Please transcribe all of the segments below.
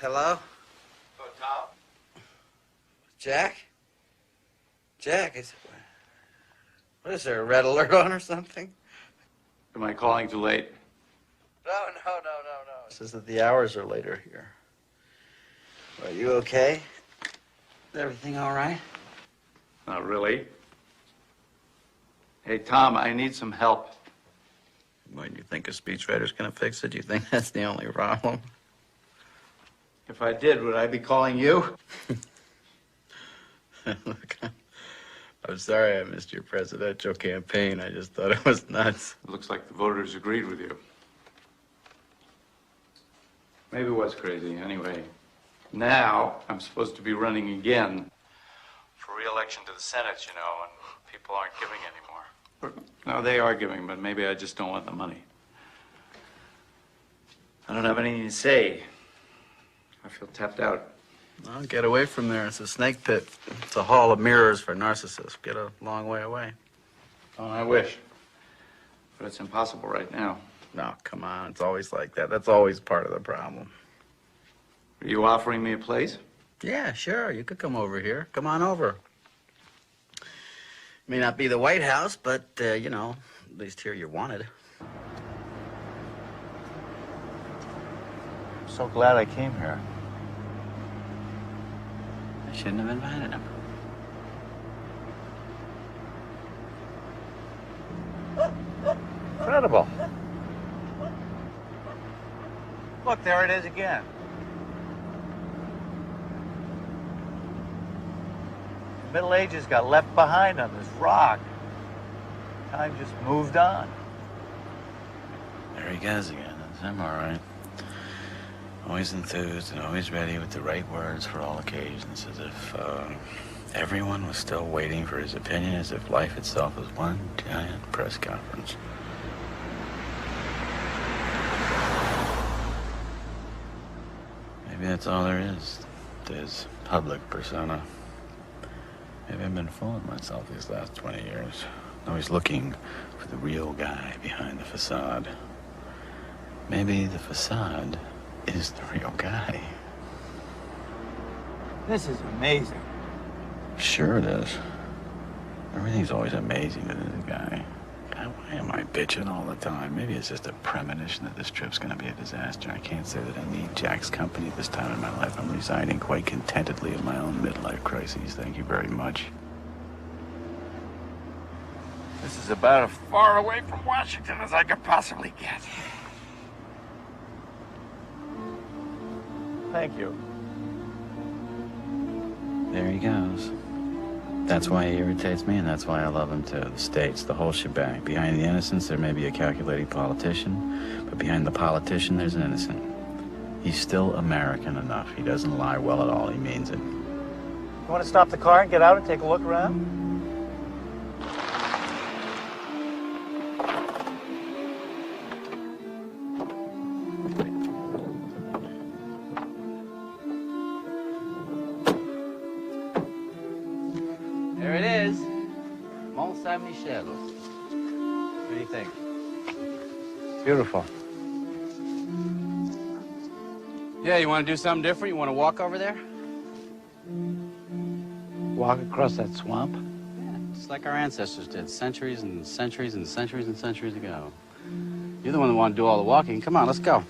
Hello? Oh, Tom? Jack? Jack, what is there, a red alert on or something? Am I calling too late? No. It says that the hours are later here. Are you okay? Is everything all right? Not really. Hey, Tom, I need some help. When you think a speechwriter's gonna fix it, you think that's the only problem? If I did, would I be calling you? Look, I'm sorry I missed your presidential campaign. I just thought it was nuts. It looks like the voters agreed with you. Maybe it was crazy. Anyway, now I'm supposed to be running again for re-election to the Senate, you know, and people aren't giving anymore. No, they are giving, but maybe I just don't want the money. I don't have anything to say. I feel tapped out. Well, get away from there. It's a snake pit. It's a hall of mirrors for narcissists. Get a long way away. Oh, I wish. But it's impossible right now. No, come on. It's always like that. That's always part of the problem. Are you offering me a place? Yeah, sure. You could come over here. Come on over. May not be the White House, but, you know, at least here you're wanted. I'm so glad I came here. I shouldn't have invited him. Incredible. Look, there it is again. The Middle Ages got left behind on this rock. Time just moved on. There he goes again. That's him, all right. Always enthused and always ready with the right words for all occasions, as if everyone was still waiting for his opinion, as if life itself was one giant press conference. Maybe that's all there is to his public persona. Maybe I've been fooling myself these last 20 years. Always looking for the real guy behind the facade. Maybe the facade is the real guy. This is amazing. Sure it is. Everything's always amazing to this guy. God, why am I bitching all the time? Maybe it's just a premonition that this trip's gonna be a disaster. I can't say that I need Jack's company at this time in my life. I'm residing quite contentedly in my own midlife crises. Thank you very much. This is about as far away from Washington as I could possibly get. Thank you. There he goes. That's why he irritates me, and that's why I love him too. The states, the whole shebang. Behind the innocence, there may be a calculating politician, but behind the politician, there's an innocent. He's still American enough. He doesn't lie well at all. He means it. You want to stop the car and get out and take a look around? There it is. Mont Saint-Michel. What do you think? Beautiful. Yeah, you want to do something different? You want to walk over there? Walk across that swamp? Yeah, just like our ancestors did centuries and centuries and centuries and centuries ago. You're the one that want to do all the walking. Come on, let's go.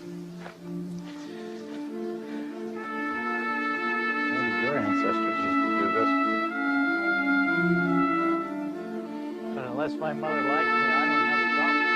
Maybe your ancestors used to do this. But unless my mother likes me, I don't have a problem.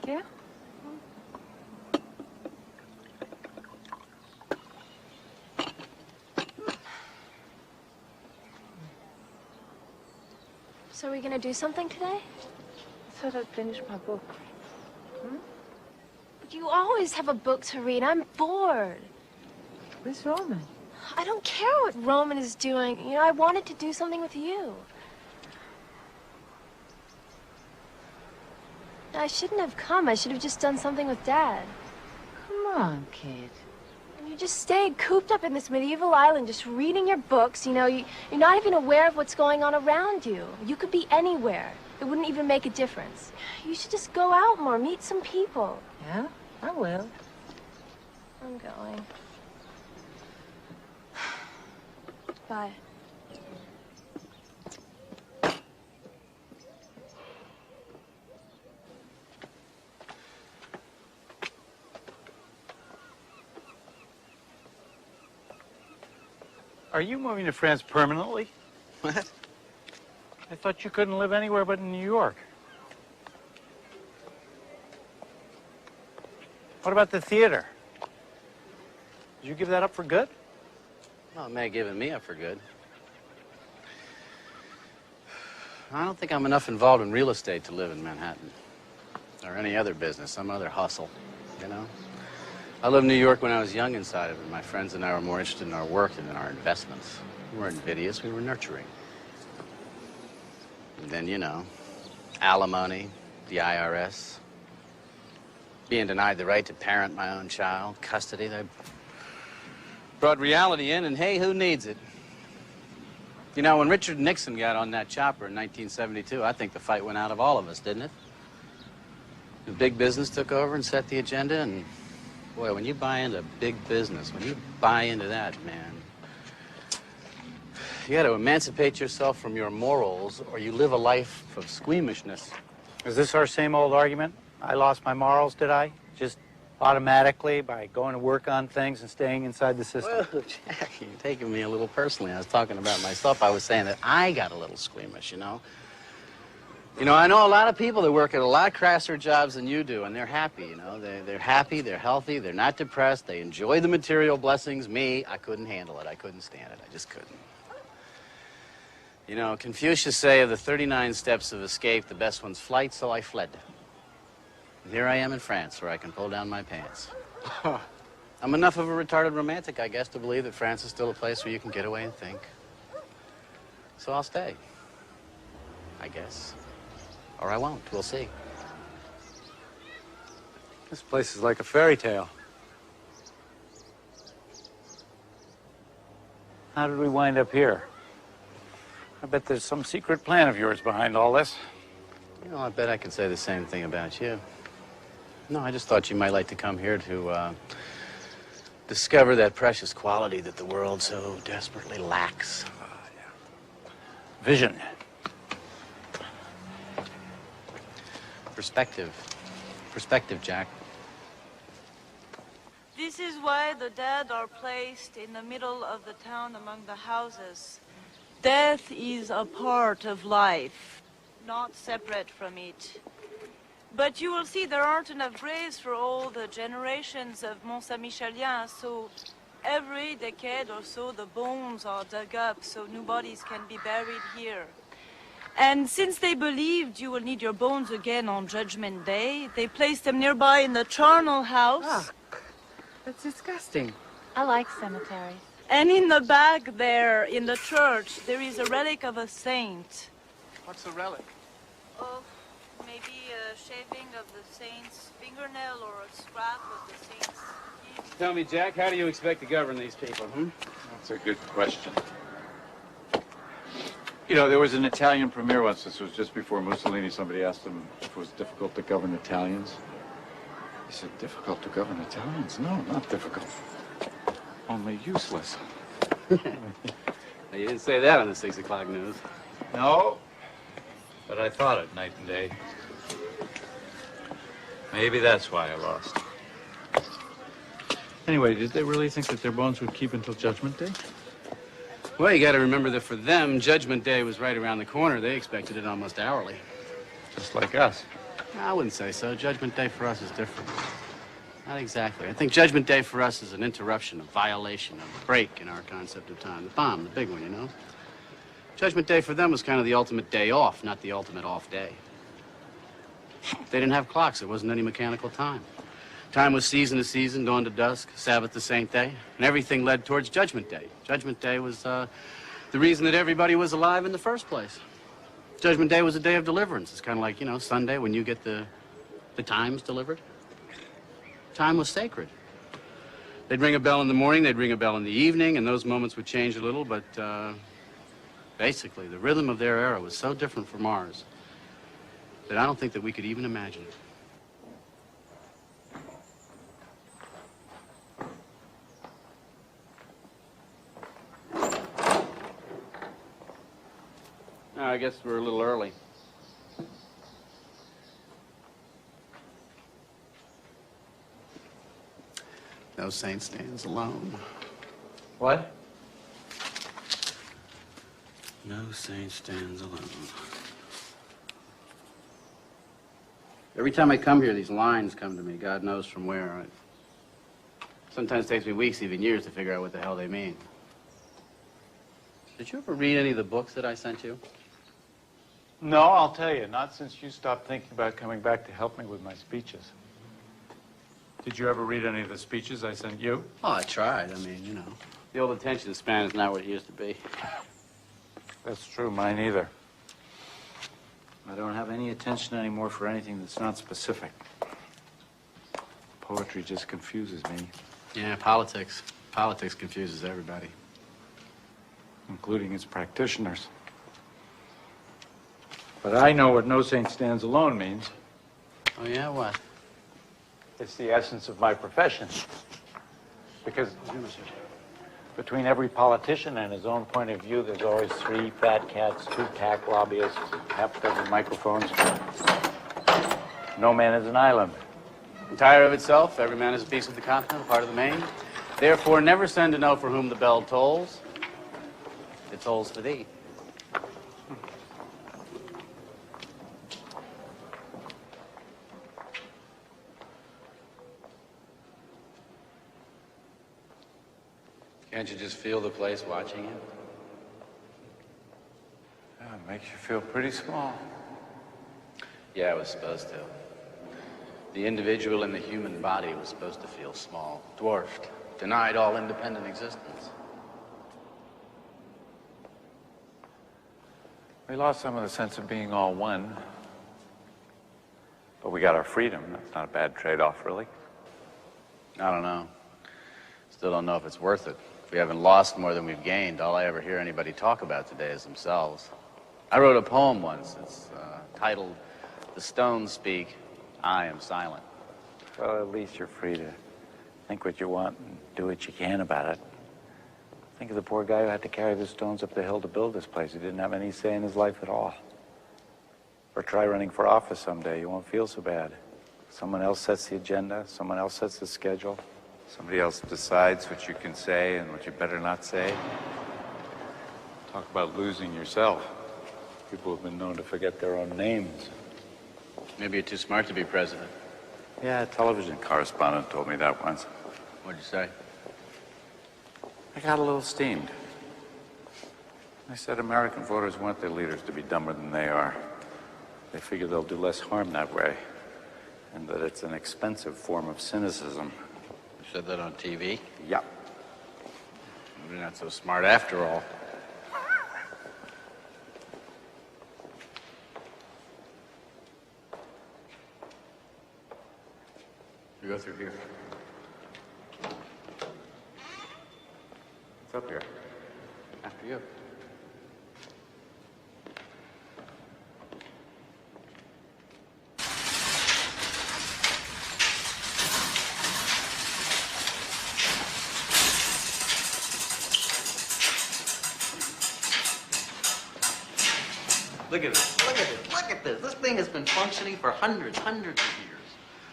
Yeah? So are we gonna do something today? I thought I'd finish my book. But you always have a book to read. I'm bored. Where's Roman? I don't care what Roman is doing. You know, I wanted to do something with you. I shouldn't have come. I should have just done something with Dad. Come on, kid. You just stayed cooped up in this medieval island just reading your books. You know, you're not even aware of what's going on around you. You could be anywhere. It wouldn't even make a difference. You should just go out more, meet some people. Yeah, I will. I'm going. Bye. Are you moving to France permanently? What? I thought you couldn't live anywhere but in New York. What about the theater? Did you give that up for good? Well, it may have given me up for good. I don't think I'm enough involved in real estate to live in Manhattan. Or any other business, some other hustle, you know? I lived in New York when I was young inside of it. My friends and I were more interested in our work than in our investments. We weren't invidious, we were nurturing. And then, you know, alimony, the IRS, being denied the right to parent my own child, custody. They brought reality in, and hey, who needs it? You know, when Richard Nixon got on that chopper in 1972, I think the fight went out of all of us, didn't it? The big business took over and set the agenda, and boy, when you buy into big business, when you buy into that, man, you got to emancipate yourself from your morals, or you live a life of squeamishness. Is this our same old argument? I lost my morals, did I? Just automatically by going to work on things and staying inside the system? Well, Jack, you're taking me a little personally. I was talking about myself. I was saying that I got a little squeamish, you know? You know, I know a lot of people that work at a lot crasser jobs than you do, and they're happy, you know? They're happy, they're healthy, they're not depressed, they enjoy the material blessings. Me, I couldn't handle it. I couldn't stand it. I just couldn't. You know, Confucius say of the 39 steps of escape, the best one's flight, so I fled. And here I am in France, where I can pull down my pants. I'm enough of a retarded romantic, I guess, to believe that France is still a place where you can get away and think. So I'll stay. I guess. Or I won't. We'll see. This place is like a fairy tale. How did we wind up here? I bet there's some secret plan of yours behind all this. You know, I bet I could say the same thing about you. No, I just thought you might like to come here to discover that precious quality that the world so desperately lacks. Vision. Perspective. Perspective, Jack. This is why the dead are placed in the middle of the town among the houses. Death is a part of life, not separate from it. But you will see there aren't enough graves for all the generations of Mont-Saint-Micheliens, so Every decade or so, the bones are dug up so new bodies can be buried here. And since they believed you will need your bones again on Judgment Day, they placed them nearby in the charnel house. Ugh, that's disgusting. I like cemeteries. And in the back there, in the church, there is a relic of a saint. What's the relic? Oh, maybe a shaving of the saint's fingernail or a scrap of the saint's teeth. Tell me, Jack, how do you expect to govern these people, That's a good question. You know, there was an Italian premier once, this was just before Mussolini, somebody asked him if it was difficult to govern Italians. He said, difficult to govern Italians? No, not difficult. Only useless. You didn't say that on the 6 o'clock news. No, but I thought it night and day. Maybe that's why I lost. Anyway, did they really think that their bones would keep until Judgment Day? Well, you got to remember that for them, Judgment Day was right around the corner. They expected it almost hourly. Just like us. I wouldn't say so. Judgment Day for us is different. Not exactly. I think Judgment Day for us is an interruption, a violation, a break in our concept of time. The bomb, the big one, you know? Judgment Day for them was kind of the ultimate day off, not the ultimate off day. They didn't have clocks. There wasn't any mechanical time. Time was season to season, dawn to dusk, Sabbath to Saint Day, and everything led towards Judgment Day. Judgment Day was the reason that everybody was alive in the first place. Judgment Day was a day of deliverance. It's kind of like, you know, Sunday when you get the Times delivered. Time was sacred. They'd ring a bell in the morning, they'd ring a bell in the evening, and those moments would change a little, but basically the rhythm of their era was so different from ours that I don't think that we could even imagine it. I guess we're a little early. No saint stands alone. What? No saint stands alone. Every time I come here, these lines come to me, God knows from where. It sometimes takes me weeks, even years, to figure out what the hell they mean. Did you ever read any of the books that I sent you? No, I'll tell you, not since you stopped thinking about coming back to help me with my speeches. Did you ever read any of the speeches I sent you? Oh, I tried. I mean, you know. The old attention span is not what it used to be. That's true, mine either. I don't have any attention anymore for anything that's not specific. Poetry just confuses me. Yeah, politics. Politics confuses everybody. Including its practitioners. But I know what no saint stands alone means. Oh, yeah? What? It's the essence of my profession. Because between every politician and his own point of view, there's always 3 fat cats, 2 PAC lobbyists, half a dozen microphones. No man is an island. Entire of itself, every man is a piece of the continent, a part of the main. Therefore, never send to know for whom the bell tolls. It tolls for thee. Can't you just feel the place watching you? Yeah, it makes you feel pretty small. Yeah, it was supposed to. The individual in the human body was supposed to feel small, dwarfed, denied all independent existence. We lost some of the sense of being all one. But we got our freedom. That's not a bad trade-off, really. I don't know. Still don't know if it's worth it. If we haven't lost more than we've gained, all I ever hear anybody talk about today is themselves. I wrote a poem once. It's titled, "The Stones Speak, I Am Silent." Well, at least you're free to think what you want and do what you can about it. Think of the poor guy who had to carry the stones up the hill to build this place. He didn't have any say in his life at all. Or try running for office someday. You won't feel so bad. Someone else sets the agenda. Someone else sets the schedule. Somebody else decides what you can say and what you better not say. Talk about losing yourself. People have been known to forget their own names. Maybe you're too smart to be president. Yeah, a television correspondent told me that once. What'd you say? I got a little steamed. I said American voters want their leaders to be dumber than they are. They figure they'll do less harm that way, and that it's an expensive form of cynicism. You said that on TV? Yep. You're not so smart after all. You go through here. It's up here. After you. Look at this, look at this, look at this. This thing has been functioning for hundreds of years.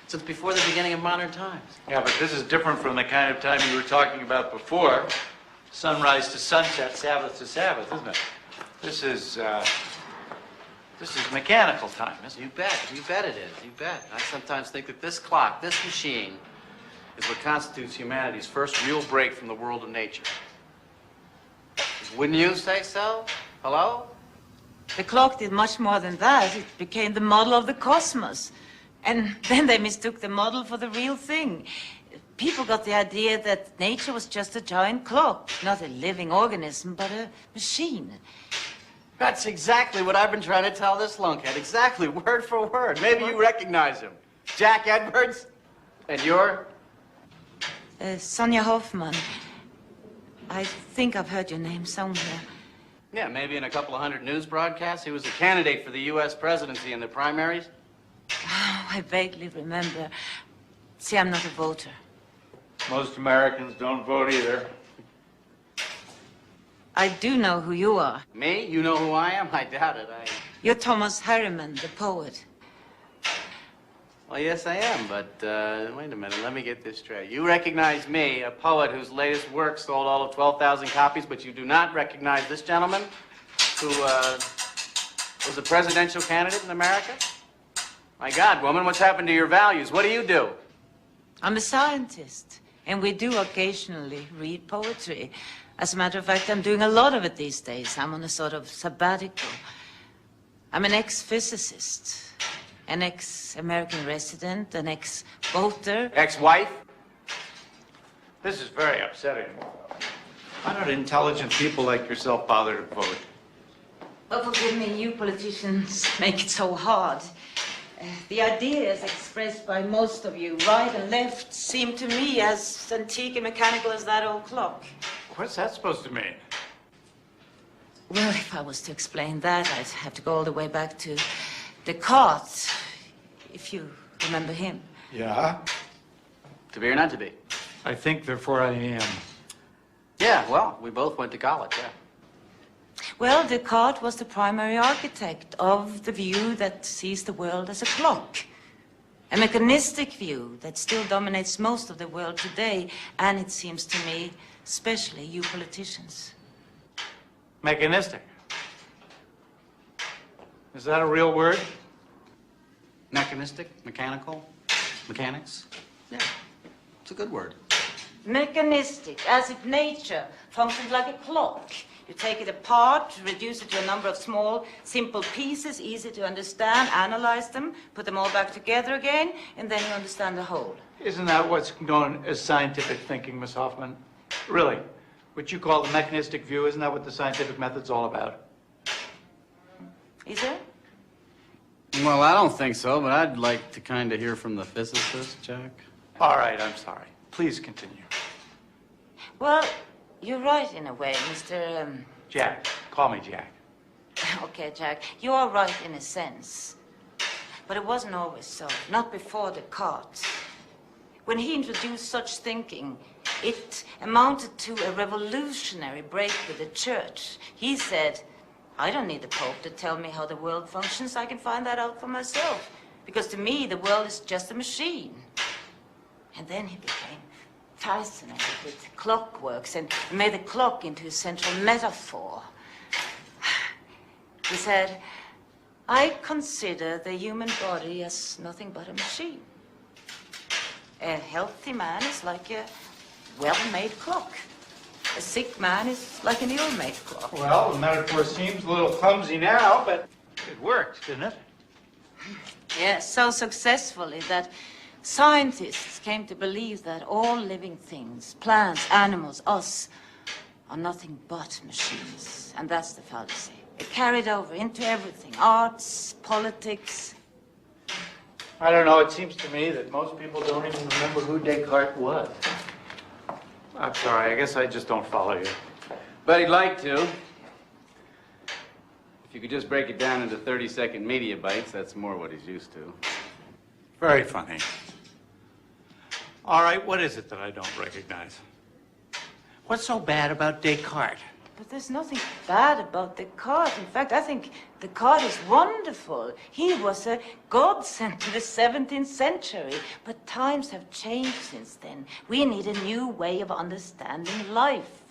Since before the beginning of modern times. Yeah, but this is different from the kind of time you were talking about before. Sunrise to sunset, Sabbath to Sabbath, isn't it? This is mechanical time, isn't it? You bet it is, you bet. I sometimes think that this clock, this machine, is what constitutes humanity's first real break from the world of nature. Wouldn't you say so? Hello? The clock did much more than that. It became the model of the cosmos. And then they mistook the model for the real thing. People got the idea that nature was just a giant clock, not a living organism, but a machine. That's exactly what I've been trying to tell this lunkhead. Exactly, word for word. Maybe you recognize him. Jack Edwards? And you're? Sonia Hoffman. I think I've heard your name somewhere. Yeah, maybe in a couple of hundred news broadcasts. He was a candidate for the U.S. presidency in the primaries. Oh, I vaguely remember. See, I'm not a voter. Most Americans don't vote either. I do know who you are. Me? You know who I am? I doubt it. You're Thomas Harriman, the poet. Well, yes, I am, but wait a minute. Let me get this straight. You recognize me, a poet whose latest work sold all of 12,000 copies, but you do not recognize this gentleman who was a presidential candidate in America? My God, woman, what's happened to your values? What do you do? I'm a scientist, and we do occasionally read poetry. As a matter of fact, I'm doing a lot of it these days. I'm on a sort of sabbatical. I'm an ex-physicist, an ex-American resident, an ex-voter. Ex-wife? This is very upsetting. Why don't intelligent people like yourself bother to vote? Well, forgive me, you politicians make it so hard. The ideas expressed by most of you, right and left, seem to me as antique and mechanical as that old clock. What's that supposed to mean? Well, if I was to explain that, I'd have to go all the way back to Descartes, if you remember him. Yeah? To be or not to be? I think, therefore I am. Yeah, well, we both went to college, yeah. Well, Descartes was the primary architect of the view that sees the world as a clock. A mechanistic view that still dominates most of the world today, and it seems to me, especially you politicians. Mechanistic. Is that a real word? Mechanistic, mechanical, mechanics? Yeah, it's a good word. Mechanistic, as if nature functions like a clock. You take it apart, reduce it to a number of small, simple pieces, easy to understand, analyze them, put them all back together again, and then you understand the whole. Isn't that what's known as scientific thinking, Miss Hoffman? Really? What you call the mechanistic view, isn't that what the scientific method's all about? Is it? Well, I don't think so, but I'd like to kind of hear from the physicist, Jack. All right, I'm sorry. Please continue. Well, you're right in a way, Mr. Jack. Call me Jack. Okay, Jack, you are right in a sense. But it wasn't always so, not before Descartes. When he introduced such thinking, it amounted to a revolutionary break with the church. He said, I don't need the Pope to tell me how the world functions. I can find that out for myself. Because to me, the world is just a machine. And then he became fascinated with clockworks and made the clock into a central metaphor. He said, I consider the human body as nothing but a machine. A healthy man is like a well-made clock. A sick man is like an ill-made clock. Well, the metaphor seems a little clumsy now, but it worked, didn't it? Yes, so successfully that scientists came to believe that all living things, plants, animals, us, are nothing but machines. And that's the fallacy. It carried over into everything, arts, politics. I don't know, it seems to me that most people don't even remember who Descartes was. I'm sorry, I guess I just don't follow you. But he'd like to. If you could just break it down into 30-second media bites, that's more what he's used to. Very funny. All right, what is it that I don't recognize? What's so bad about Descartes? But there's nothing bad about Descartes. In fact, I think Descartes is wonderful. He was a godsend to the 17th century. But times have changed since then. We need a new way of understanding life.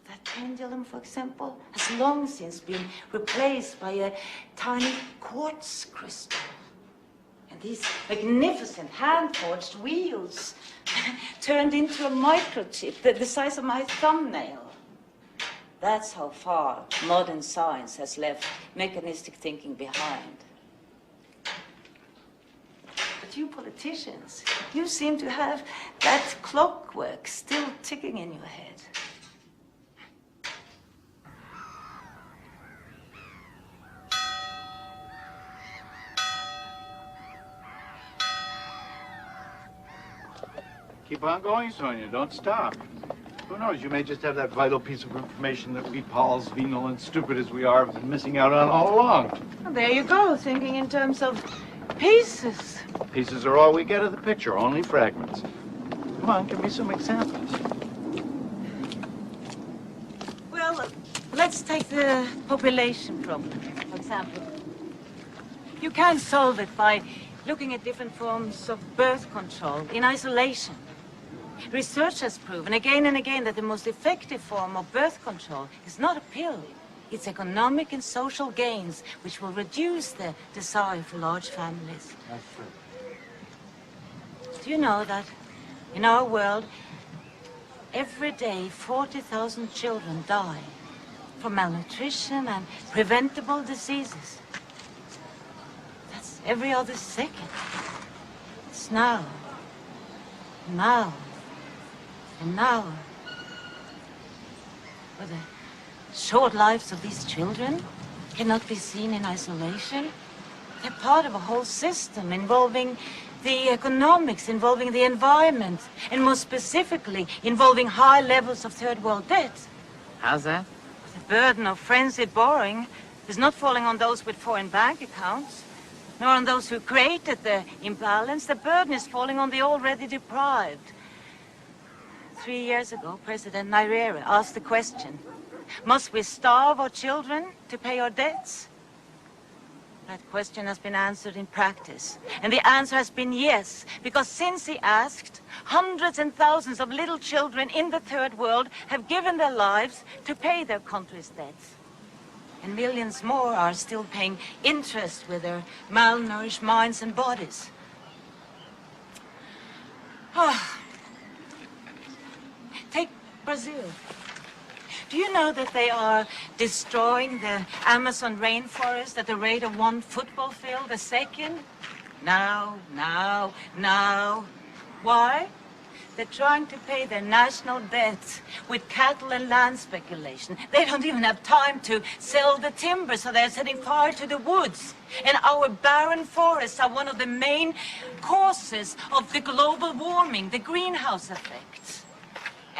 That pendulum, for example, has long since been replaced by a tiny quartz crystal. And these magnificent hand-forged wheels turned into a microchip the size of my thumbnail. That's how far modern science has left mechanistic thinking behind. But you politicians, you seem to have that clockwork still ticking in your head. Keep on going, Sonia. Don't stop. Who knows? You may just have that vital piece of information that we Pauls, venal and stupid as we are, have been missing out on all along. Well, there you go, thinking in terms of pieces. Pieces are all we get of the picture, only fragments. Come on, give me some examples. Well, let's take the population problem, for example. You can solve it by looking at different forms of birth control in isolation. Research has proven again and again that the most effective form of birth control is not a pill. It's economic and social gains, which will reduce the desire for large families. That's true. Do you know that in our world, every day 40,000 children die from malnutrition and preventable diseases? That's every other second. It's now, now, and now. But the short lives of these children cannot be seen in isolation. They're part of a whole system involving the economics, involving the environment, and more specifically, involving high levels of third world debt. How's that? The burden of frenzied borrowing is not falling on those with foreign bank accounts, nor on those who created the imbalance. The burden is falling on the already deprived. 3 years ago, President Nyerere asked the question, must we starve our children to pay our debts? That question has been answered in practice. And the answer has been yes, because since he asked, hundreds and thousands of little children in the third world have given their lives to pay their country's debts. And millions more are still paying interest with their malnourished minds and bodies. Take Brazil. Do you know that they are destroying the Amazon rainforest at the rate of 1 football field a second? Now. Why? They're trying to pay their national debts with cattle and land speculation. They don't even have time to sell the timber, so they're setting fire to the woods. And our barren forests are one of the main causes of the global warming, the greenhouse effect.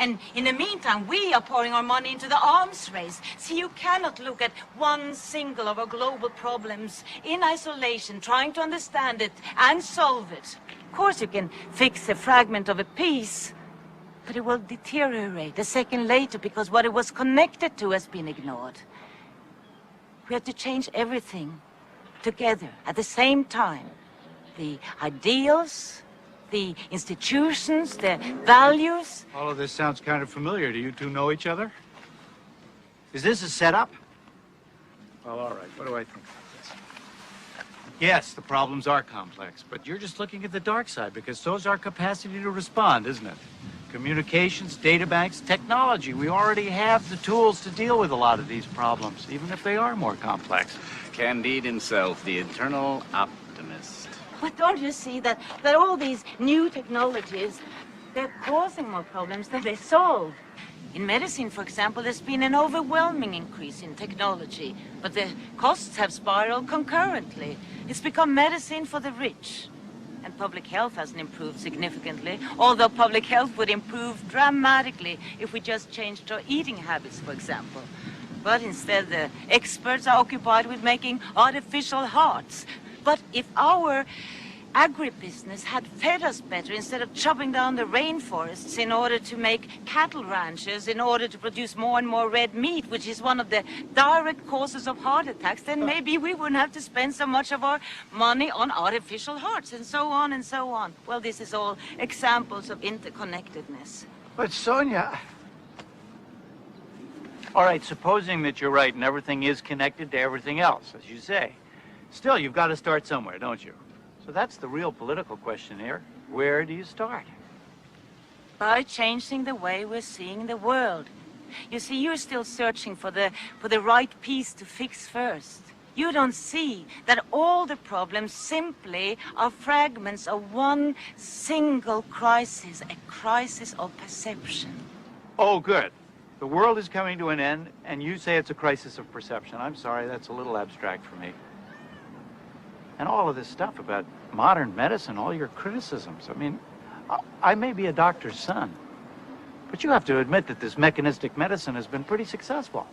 And in the meantime, we are pouring our money into the arms race. See, you cannot look at one single of our global problems in isolation, trying to understand it and solve it. Of course, you can fix a fragment of a piece, but it will deteriorate a second later because what it was connected to has been ignored. We have to change everything together at the same time. The ideals, the institutions, the values. All of this sounds kind of familiar. Do you two know each other? Is this a setup? Well, all right. What do I think of this? Yes, the problems are complex, but you're just looking at the dark side because so's our capacity to respond, isn't it? Communications, data banks, technology. We already have the tools to deal with a lot of these problems, even if they are more complex. Candide himself, the eternal optimist. But don't you see that all these new technologies, they're causing more problems than they solve? In medicine, for example, there's been an overwhelming increase in technology, but the costs have spiraled concurrently. It's become medicine for the rich. And public health hasn't improved significantly, although public health would improve dramatically if we just changed our eating habits, for example. But instead, the experts are occupied with making artificial hearts. But if our agribusiness had fed us better instead of chopping down the rainforests in order to make cattle ranches, in order to produce more and more red meat, which is one of the direct causes of heart attacks, then maybe we wouldn't have to spend so much of our money on artificial hearts, and so on and so on. Well, this is all examples of interconnectedness. But Sonia... All right, supposing that you're right and everything is connected to everything else, as you say. Still, you've got to start somewhere, don't you? So that's the real political question here. Where do you start? By changing the way we're seeing the world. You see, you're still searching for the right piece to fix first. You don't see that all the problems simply are fragments of one single crisis, a crisis of perception. Oh, good. The world is coming to an end, and you say it's a crisis of perception. I'm sorry, that's a little abstract for me. And all of this stuff about modern medicine, all your criticisms. I mean, I may be a doctor's son, but you have to admit that this mechanistic medicine has been pretty successful.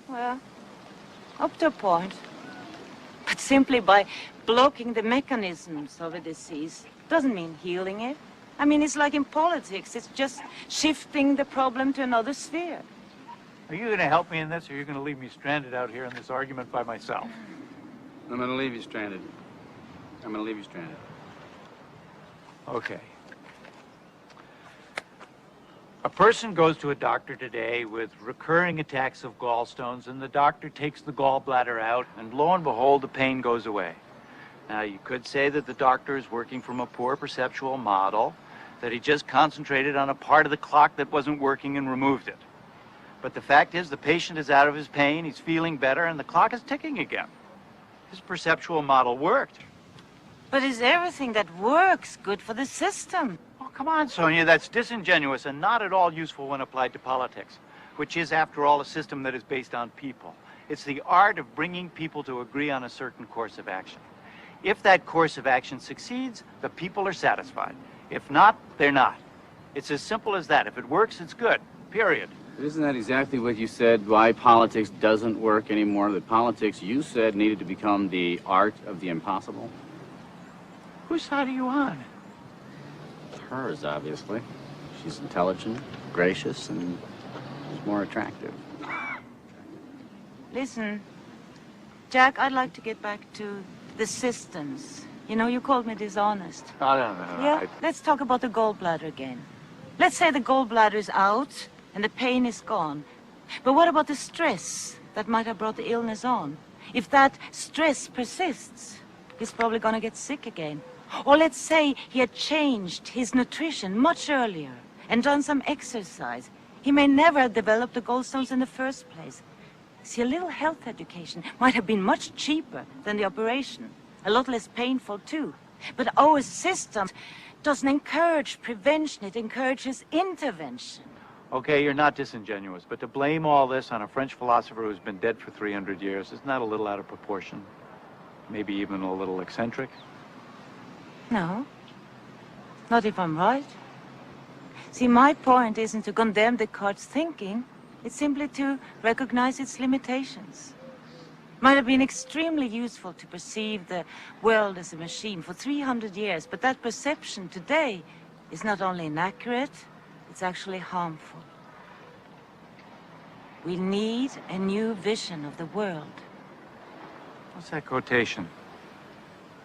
Well, up to a point. But simply by blocking the mechanisms of a disease doesn't mean healing it. I mean, it's like in politics. It's just shifting the problem to another sphere. Are you going to help me in this, or are you going to leave me stranded out here in this argument by myself? I'm going to leave you stranded. I'm going to leave you stranded. Okay. A person goes to a doctor today with recurring attacks of gallstones, and the doctor takes the gallbladder out, and lo and behold, the pain goes away. Now, you could say that the doctor is working from a poor perceptual model, that he just concentrated on a part of the clock that wasn't working and removed it. But the fact is, the patient is out of his pain, he's feeling better, and the clock is ticking again. His perceptual model worked. But is everything that works good for the system? Oh, come on, Sonia, that's disingenuous and not at all useful when applied to politics, which is, after all, a system that is based on people. It's the art of bringing people to agree on a certain course of action. If that course of action succeeds, the people are satisfied. If not, they're not. It's as simple as that. If it works, it's good, period. But isn't that exactly what you said, why politics doesn't work anymore? That politics, you said, needed to become the art of the impossible? Whose side are you on? Hers, obviously. She's intelligent, gracious, and she's more attractive. Listen, Jack, I'd like to get back to the systems. You know, you called me dishonest. No. Yeah? Let's talk about the gallbladder again. Let's say the gallbladder is out and the pain is gone. But what about the stress that might have brought the illness on? If that stress persists, he's probably going to get sick again. Or let's say he had changed his nutrition much earlier and done some exercise. He may never have developed the gallstones in the first place. See, a little health education might have been much cheaper than the operation. A lot less painful, too. But our system doesn't encourage prevention. It encourages intervention. Okay, you're not disingenuous, but to blame all this on a French philosopher who's been dead for 300 years, isn't that a little out of proportion? Maybe even a little eccentric? No. Not if I'm right. See, my point isn't to condemn Descartes' thinking. It's simply to recognize its limitations. Might have been extremely useful to perceive the world as a machine for 300 years, but that perception today is not only inaccurate, it's actually harmful. We need a new vision of the world. What's that quotation?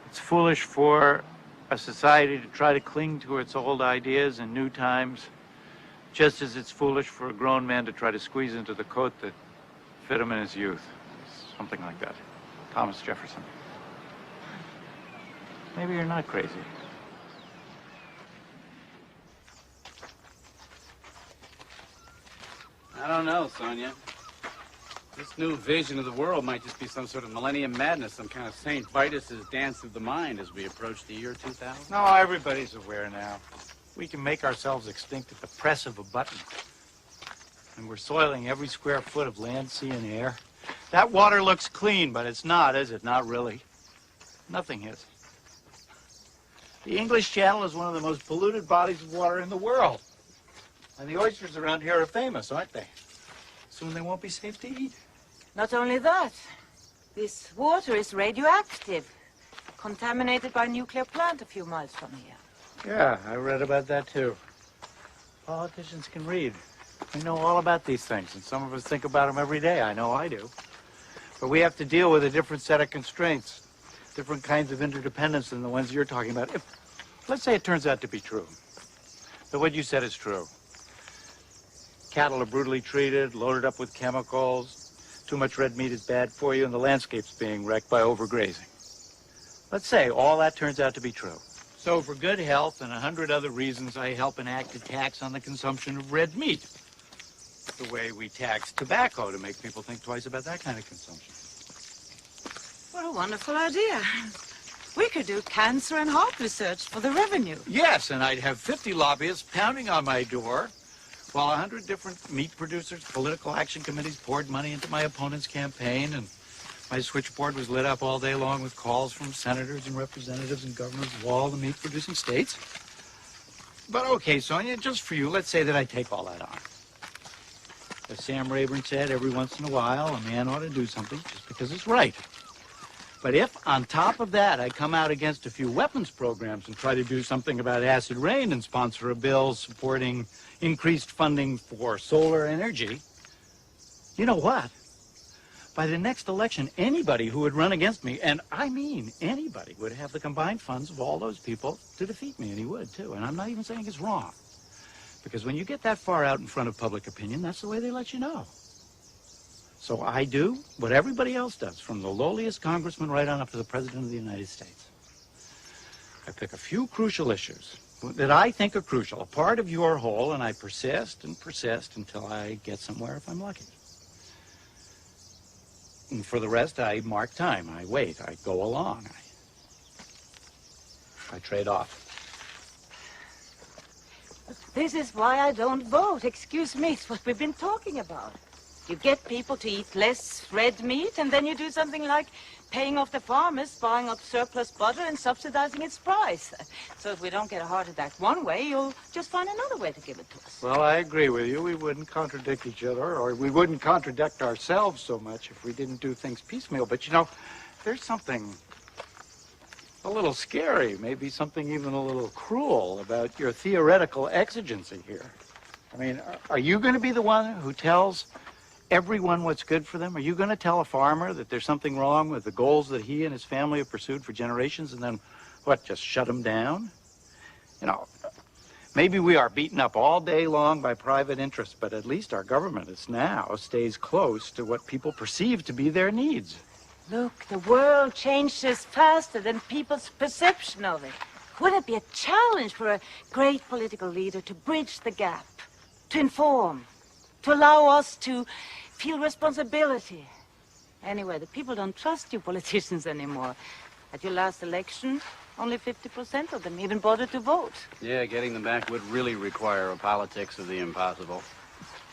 It's foolish for a society to try to cling to its old ideas in new times, just as it's foolish for a grown man to try to squeeze into the coat that fit him in his youth. Something like that. Thomas Jefferson. Maybe you're not crazy. I don't know, Sonia. This new vision of the world might just be some sort of millennium madness, some kind of St. Vitus's dance of the mind as we approach the year 2000. No, everybody's aware now. We can make ourselves extinct at the press of a button. And we're soiling every square foot of land, sea, and air. That water looks clean, but it's not, is it? Not really. Nothing is. The English Channel is one of the most polluted bodies of water in the world. And the oysters around here are famous, aren't they? Soon they won't be safe to eat. Not only that, this water is radioactive, contaminated by a nuclear plant a few miles from here. Yeah, I read about that too. Politicians can read. They know all about these things, and some of us think about them every day. I know I do. But we have to deal with a different set of constraints, different kinds of interdependence than the ones you're talking about. If, let's say it turns out to be true, that what you said is true. Cattle are brutally treated, loaded up with chemicals, too much red meat is bad for you, and the landscape's being wrecked by overgrazing. Let's say all that turns out to be true. So for good health and 100 other reasons, I help enact a tax on the consumption of red meat. The way we tax tobacco to make people think twice about that kind of consumption. What a wonderful idea. We could do cancer and heart research for the revenue. Yes, and I'd have 50 lobbyists pounding on my door while 100 different meat producers, political action committees poured money into my opponent's campaign, and my switchboard was lit up all day long with calls from senators and representatives and governors of all the meat-producing states. But okay, Sonia, just for you, let's say that I take all that on. As Sam Rayburn said, every once in a while, a man ought to do something just because it's right. But if, on top of that, I come out against a few weapons programs and try to do something about acid rain and sponsor a bill supporting increased funding for solar energy, you know what? By the next election, anybody who would run against me, and I mean anybody, would have the combined funds of all those people to defeat me, and he would, too. And I'm not even saying it's wrong. Because when you get that far out in front of public opinion, that's the way they let you know. So I do what everybody else does, from the lowliest congressman right on up to the President of the United States. I pick a few crucial issues that I think are crucial, a part of your whole, and I persist and persist until I get somewhere if I'm lucky. And for the rest, I mark time. I wait. I go along. I trade off. This is why I don't vote. Excuse me, it's what we've been talking about. You get people to eat less red meat, and then you do something like paying off the farmers, buying up surplus butter and subsidizing its price. So if we don't get a heart attack one way, you'll just find another way to give it to us. Well, I agree with you. We wouldn't contradict each other, or we wouldn't contradict ourselves so much if we didn't do things piecemeal. But, you know, there's something a little scary, maybe something even a little cruel about your theoretical exigency here. I mean, are you going to be the one who tells everyone what's good for them? Are you going to tell a farmer that there's something wrong with the goals that he and his family have pursued for generations and then, what, just shut them down? You know, maybe we are beaten up all day long by private interests, but at least our government is now stays close to what people perceive to be their needs. Look, the world changes faster than people's perception of it. Would it be a challenge for a great political leader to bridge the gap, to inform, to allow us to feel responsibility? Anyway, the people don't trust you politicians anymore. At your last election, only 50% of them even bothered to vote. Yeah, getting them back would really require a politics of the impossible.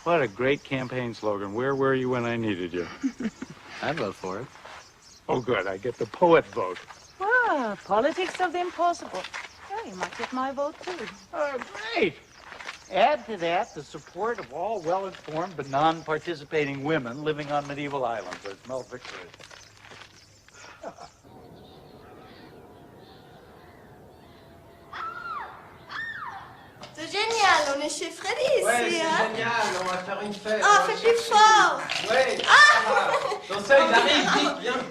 What a great campaign slogan. Where were you when I needed you? I'd vote for it. Oh, good. I get the poet vote. Ah, politics of the impossible. Yeah, you might get my vote, too. Great. Add to that the support of all well-informed but non-participating women living on medieval islands, as Mel Victor is. C'est génial, on est chez Freddy ici. Ouais, c'est hein? génial, on va faire une fête. Ah, fais plus fort. Ouais, Ah. dans ça, ils arrivent, vite, viens.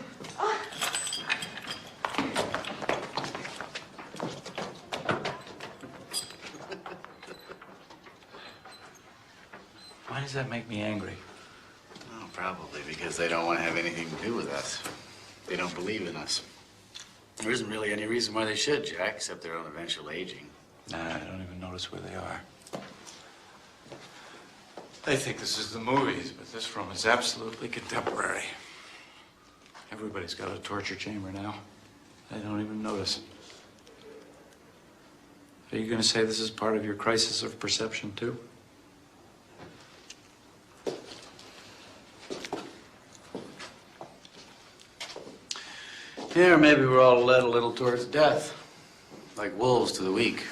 Why does that make me angry? Oh, probably because they don't want to have anything to do with us. They don't believe in us. There isn't really any reason why they should, Jack, except their own eventual aging. Nah, I don't even notice where they are. They think this is the movies, but this room is absolutely contemporary. Everybody's got a torture chamber now. They don't even notice. Are you going to say this is part of your crisis of perception, too? Yeah, or maybe we're all led a little towards death, like wolves to the weak.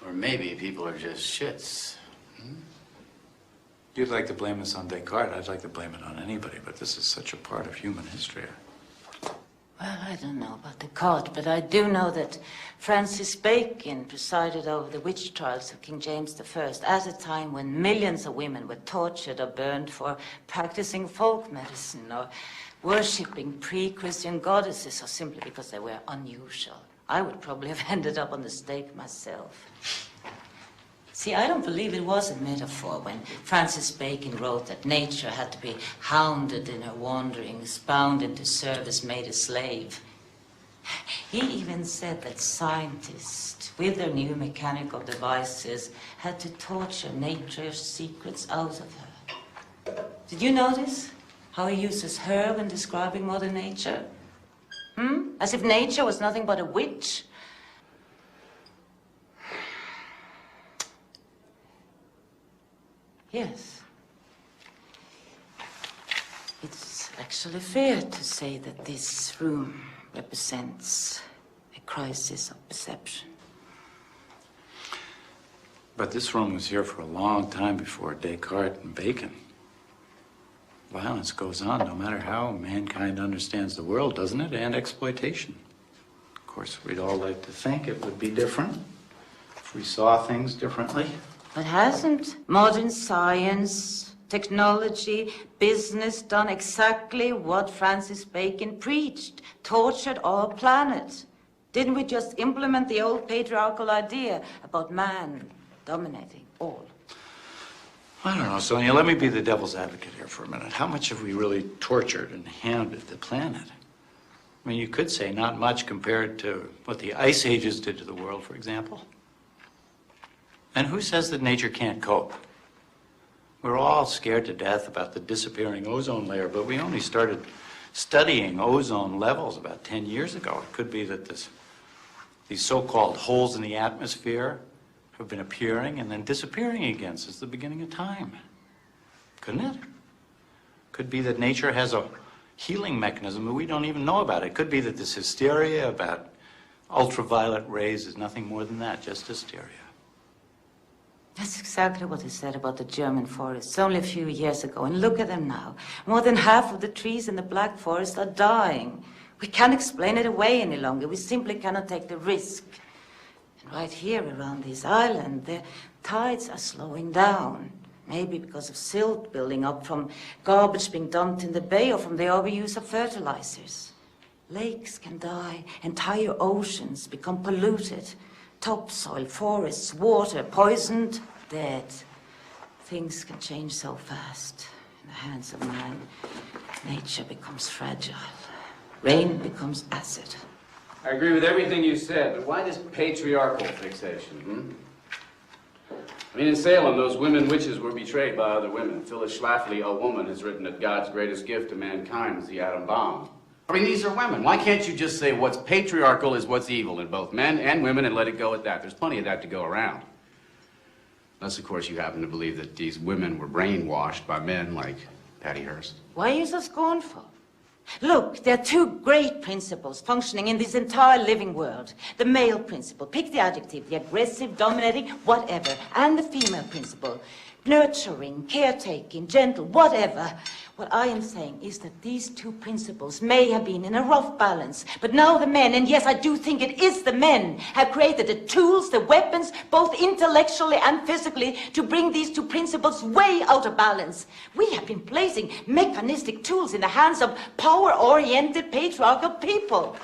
Or maybe people are just shits. You'd like to blame this on Descartes. I'd like to blame it on anybody, but this is such a part of human history. Well, I don't know about Descartes, but I do know that Francis Bacon presided over the witch trials of King James I at a time when millions of women were tortured or burned for practicing folk medicine or worshipping pre-Christian goddesses or simply because they were unusual. I would probably have ended up on the stake myself. See, I don't believe it was a metaphor when Francis Bacon wrote that nature had to be hounded in her wanderings, bound into service, made a slave. He even said that scientists, with their new mechanical devices, had to torture nature's secrets out of her. Did you notice how he uses her when describing modern nature? As if nature was nothing but a witch. Yes. It's actually fair to say that this room represents a crisis of perception. But this room was here for a long time before Descartes and Bacon. Violence goes on no matter how mankind understands the world, doesn't it? And exploitation. Of course, we'd all like to think it would be different if we saw things differently. But hasn't modern science, technology, business done exactly what Francis Bacon preached? Tortured our planet. Didn't we just implement the old patriarchal idea about man dominating all? I don't know, Sonia. Let me be the devil's advocate here for a minute. How much have we really tortured and hounded the planet? I mean, you could say not much compared to what the ice ages did to the world, for example. And who says that nature can't cope? We're all scared to death about the disappearing ozone layer, but we only started studying ozone levels about 10 years ago. It could be that these so-called holes in the atmosphere have been appearing and then disappearing again since the beginning of time. Couldn't it? Could be that nature has a healing mechanism that we don't even know about. It could be that this hysteria about ultraviolet rays is nothing more than that, just hysteria. That's exactly what he said about the German forests only a few years ago. And look at them now. More than half of the trees in the Black Forest are dying. We can't explain it away any longer. We simply cannot take the risk. And right here around this island, the tides are slowing down. Maybe because of silt building up from garbage being dumped in the bay or from the overuse of fertilizers. Lakes can die. Entire oceans become polluted. Topsoil, forests, water, poisoned, dead. Things can change so fast. In the hands of man, nature becomes fragile. Rain becomes acid. I agree with everything you said, but why this patriarchal fixation, I mean, in Salem, those women witches were betrayed by other women. Phyllis Schlafly, a woman, has written that God's greatest gift to mankind is the atom bomb. I mean, these are women. Why can't you just say what's patriarchal is what's evil in both men and women and let it go at that? There's plenty of that to go around. Unless, of course, you happen to believe that these women were brainwashed by men like Patty Hearst. Why are you so scornful? Look, there are two great principles functioning in this entire living world. The male principle, pick the adjective, the aggressive, dominating, whatever, and the female principle, nurturing, caretaking, gentle, whatever. What I am saying is that these two principles may have been in a rough balance, but now the men, and yes, I do think it is the men, have created the tools, the weapons, both intellectually and physically, to bring these two principles way out of balance. We have been placing mechanistic tools in the hands of power-oriented patriarchal people.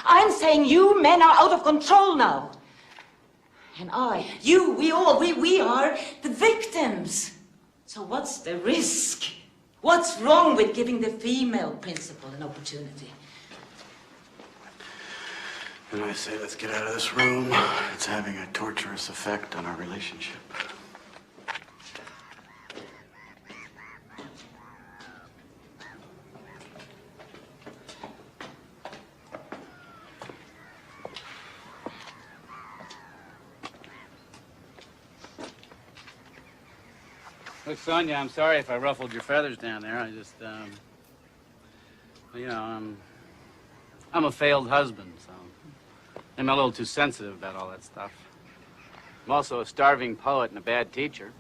I'm saying you men are out of control now. And I, you, we all, we are the victims. So what's the risk? What's wrong with giving the female principle an opportunity? And I say, let's get out of this room. It's having a torturous effect on our relationship. Look, Sonia, I'm sorry if I ruffled your feathers down there. I just, you know, I'm a failed husband, so I'm a little too sensitive about all that stuff. I'm also a starving poet and a bad teacher.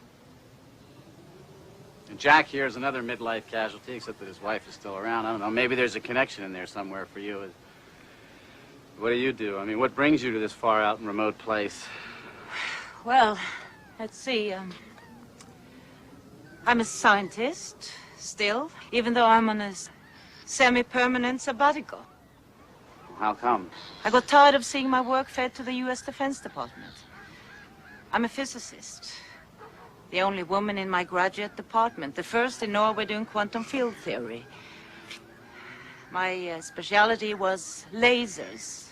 And Jack here is another midlife casualty, except that his wife is still around. I don't know, maybe there's a connection in there somewhere for you. What do you do? I mean, what brings you to this far out and remote place? Well, let's see. I'm a scientist, still, even though I'm on a semi-permanent sabbatical. How come? I got tired of seeing my work fed to the U.S. Defense Department. I'm a physicist, the only woman in my graduate department, the first in Norway doing quantum field theory. My specialty was lasers.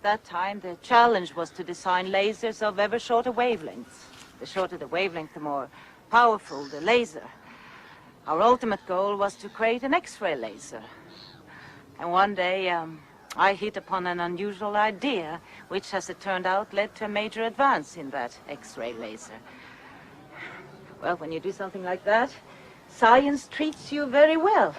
That time, the challenge was to design lasers of ever shorter wavelengths. The shorter the wavelength, the more powerful the laser. Our ultimate goal was to create an X-ray laser. And one day, I hit upon an unusual idea, which, as it turned out, led to a major advance in that X-ray laser. Well, when you do something like that, science treats you very well.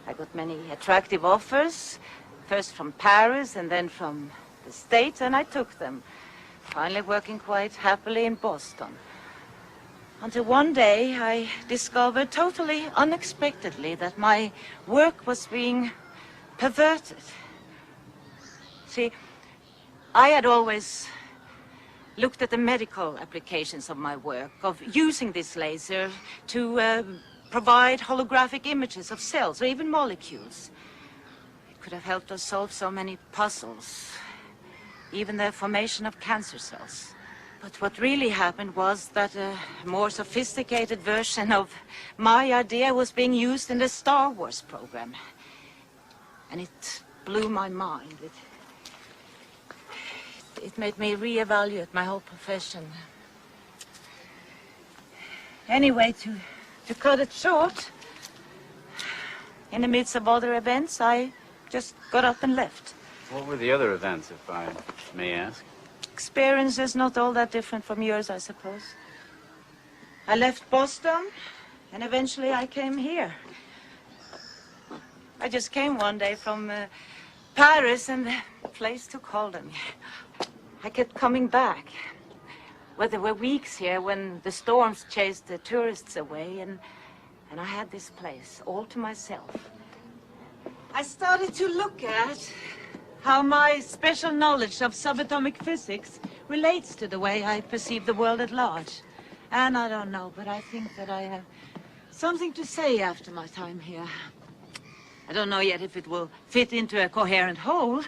I got many attractive offers, first from Paris and then from the States, and I took them, finally working quite happily in Boston. Until one day I discovered totally unexpectedly that my work was being perverted. See, I had always looked at the medical applications of my work, of using this laser to provide holographic images of cells or even molecules. It could have helped us solve so many puzzles, even the formation of cancer cells. But what really happened was that a more sophisticated version of my idea was being used in the Star Wars program. And it blew my mind. It made me reevaluate my whole profession. Anyway, to cut it short, in the midst of other events, I just got up and left. What were the other events, if I may ask? Experiences not all that different from yours, I suppose. I left Boston, and eventually I came here. I just came one day from Paris, and the place took hold of me. I kept coming back. Well, there were weeks here when the storms chased the tourists away, and I had this place all to myself. I started to look at how my special knowledge of subatomic physics relates to the way I perceive the world at large. And I don't know, but I think that I have something to say after my time here. I don't know yet if it will fit into a coherent whole,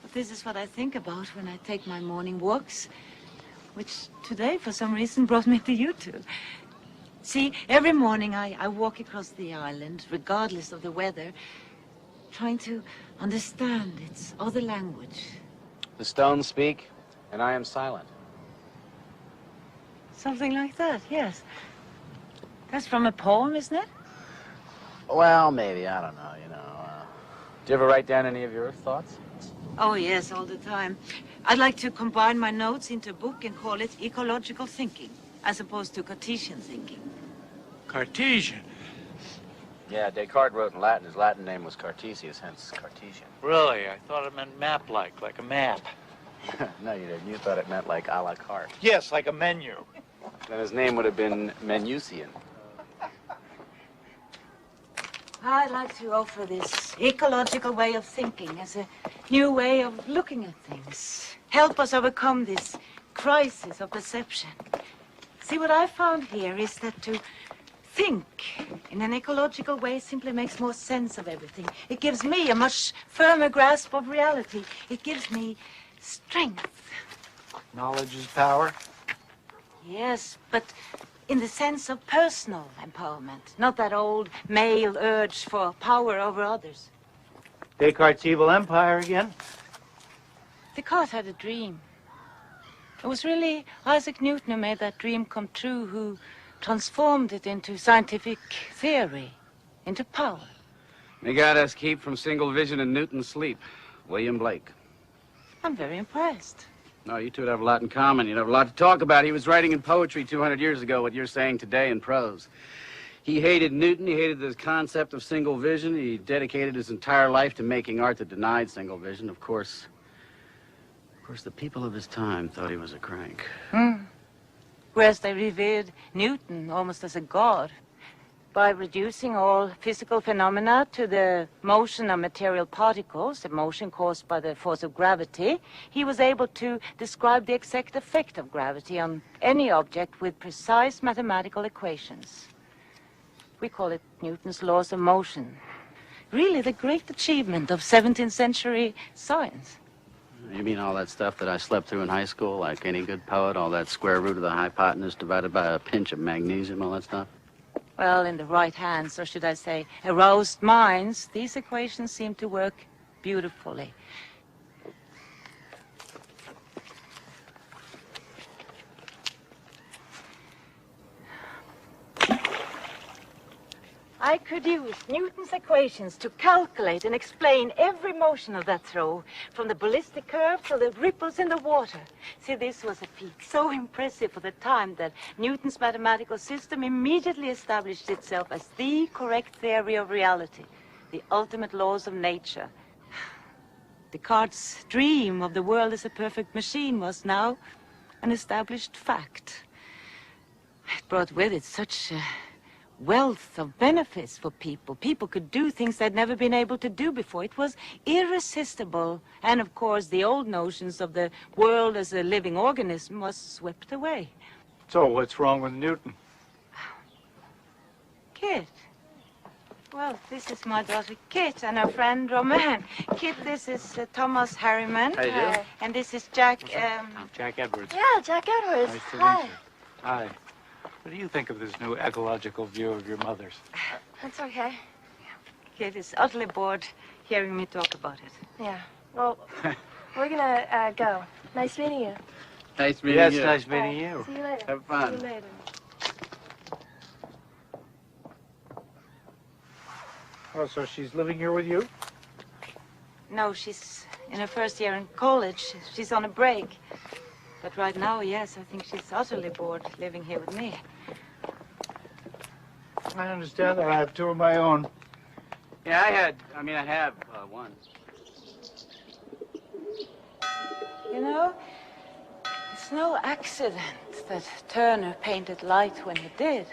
but this is what I think about when I take my morning walks, which today, for some reason, brought me to you two. See, every morning I walk across the island, regardless of the weather, trying to understand its other language. The stones speak, and I am silent. Something like that, yes. That's from a poem, isn't it? Well, maybe, I don't know, you know. Do you ever write down any of your thoughts? Oh, yes, all the time. I'd like to combine my notes into a book and call it ecological thinking, as opposed to Cartesian thinking. Cartesian? Yeah, Descartes wrote in Latin. His Latin name was Cartesius, hence Cartesian. Really? I thought it meant map-like, like a map. No, you didn't. You thought it meant like a la carte. Yes, like a menu. Then his name would have been Menusian. I'd like to offer this ecological way of thinking as a new way of looking at things. Help us overcome this crisis of perception. See, what I found here is that to think in an ecological way simply makes more sense of everything. It gives me a much firmer grasp of reality. It gives me strength. Knowledge is power? Yes, but in the sense of personal empowerment, not that old male urge for power over others. Descartes' evil empire again? Descartes had a dream. It was really Isaac Newton who made that dream come true, who transformed it into scientific theory, into power. May God us keep from single vision and Newton's sleep. William Blake. I'm very impressed. No, you two would have a lot in common. You'd have a lot to talk about. He was writing in poetry 200 years ago what you're saying today in prose. He hated Newton. He hated the concept of single vision. He dedicated his entire life to making art that denied single vision. Of course, the people of his time thought he was a crank. Whereas they revered Newton almost as a god. By reducing all physical phenomena to the motion of material particles, the motion caused by the force of gravity, he was able to describe the exact effect of gravity on any object with precise mathematical equations. We call it Newton's laws of motion. Really the great achievement of 17th century science. You mean all that stuff that I slept through in high school, like any good poet, all that square root of the hypotenuse divided by a pinch of magnesium, all that stuff? Well, in the right hands, or should I say, aroused minds, these equations seem to work beautifully. I could use Newton's equations to calculate and explain every motion of that throw, from the ballistic curve to the ripples in the water. See, this was a feat so impressive for the time that Newton's mathematical system immediately established itself as the correct theory of reality, the ultimate laws of nature. Descartes' dream of the world as a perfect machine was now an established fact. It brought with it such wealth of benefits for people. People could do things they'd never been able to do before. It was irresistible. And of course, the old notions of the world as a living organism was swept away. So what's wrong with Newton? Kit. Well, this is my daughter Kit and her friend Romain. Kit, this is Thomas Harriman. How you doing? And this is Jack, Jack Edwards. Yeah, Jack Edwards. Nice to Hi. meet you. Hi. What do you think of this new ecological view of your mother's? That's okay. Kit is utterly bored hearing me talk about it. Yeah. Well, we're gonna go. Nice meeting you. Nice meeting Yes, you. nice meeting you. See you later. Have fun. See you later. Oh, so she's living here with you? No, she's in her first year in college. She's on a break. But right now, yes, I think she's utterly bored living here with me. I understand that. I have two of my own. Yeah, I have one. You know, it's no accident that Turner painted light when he did,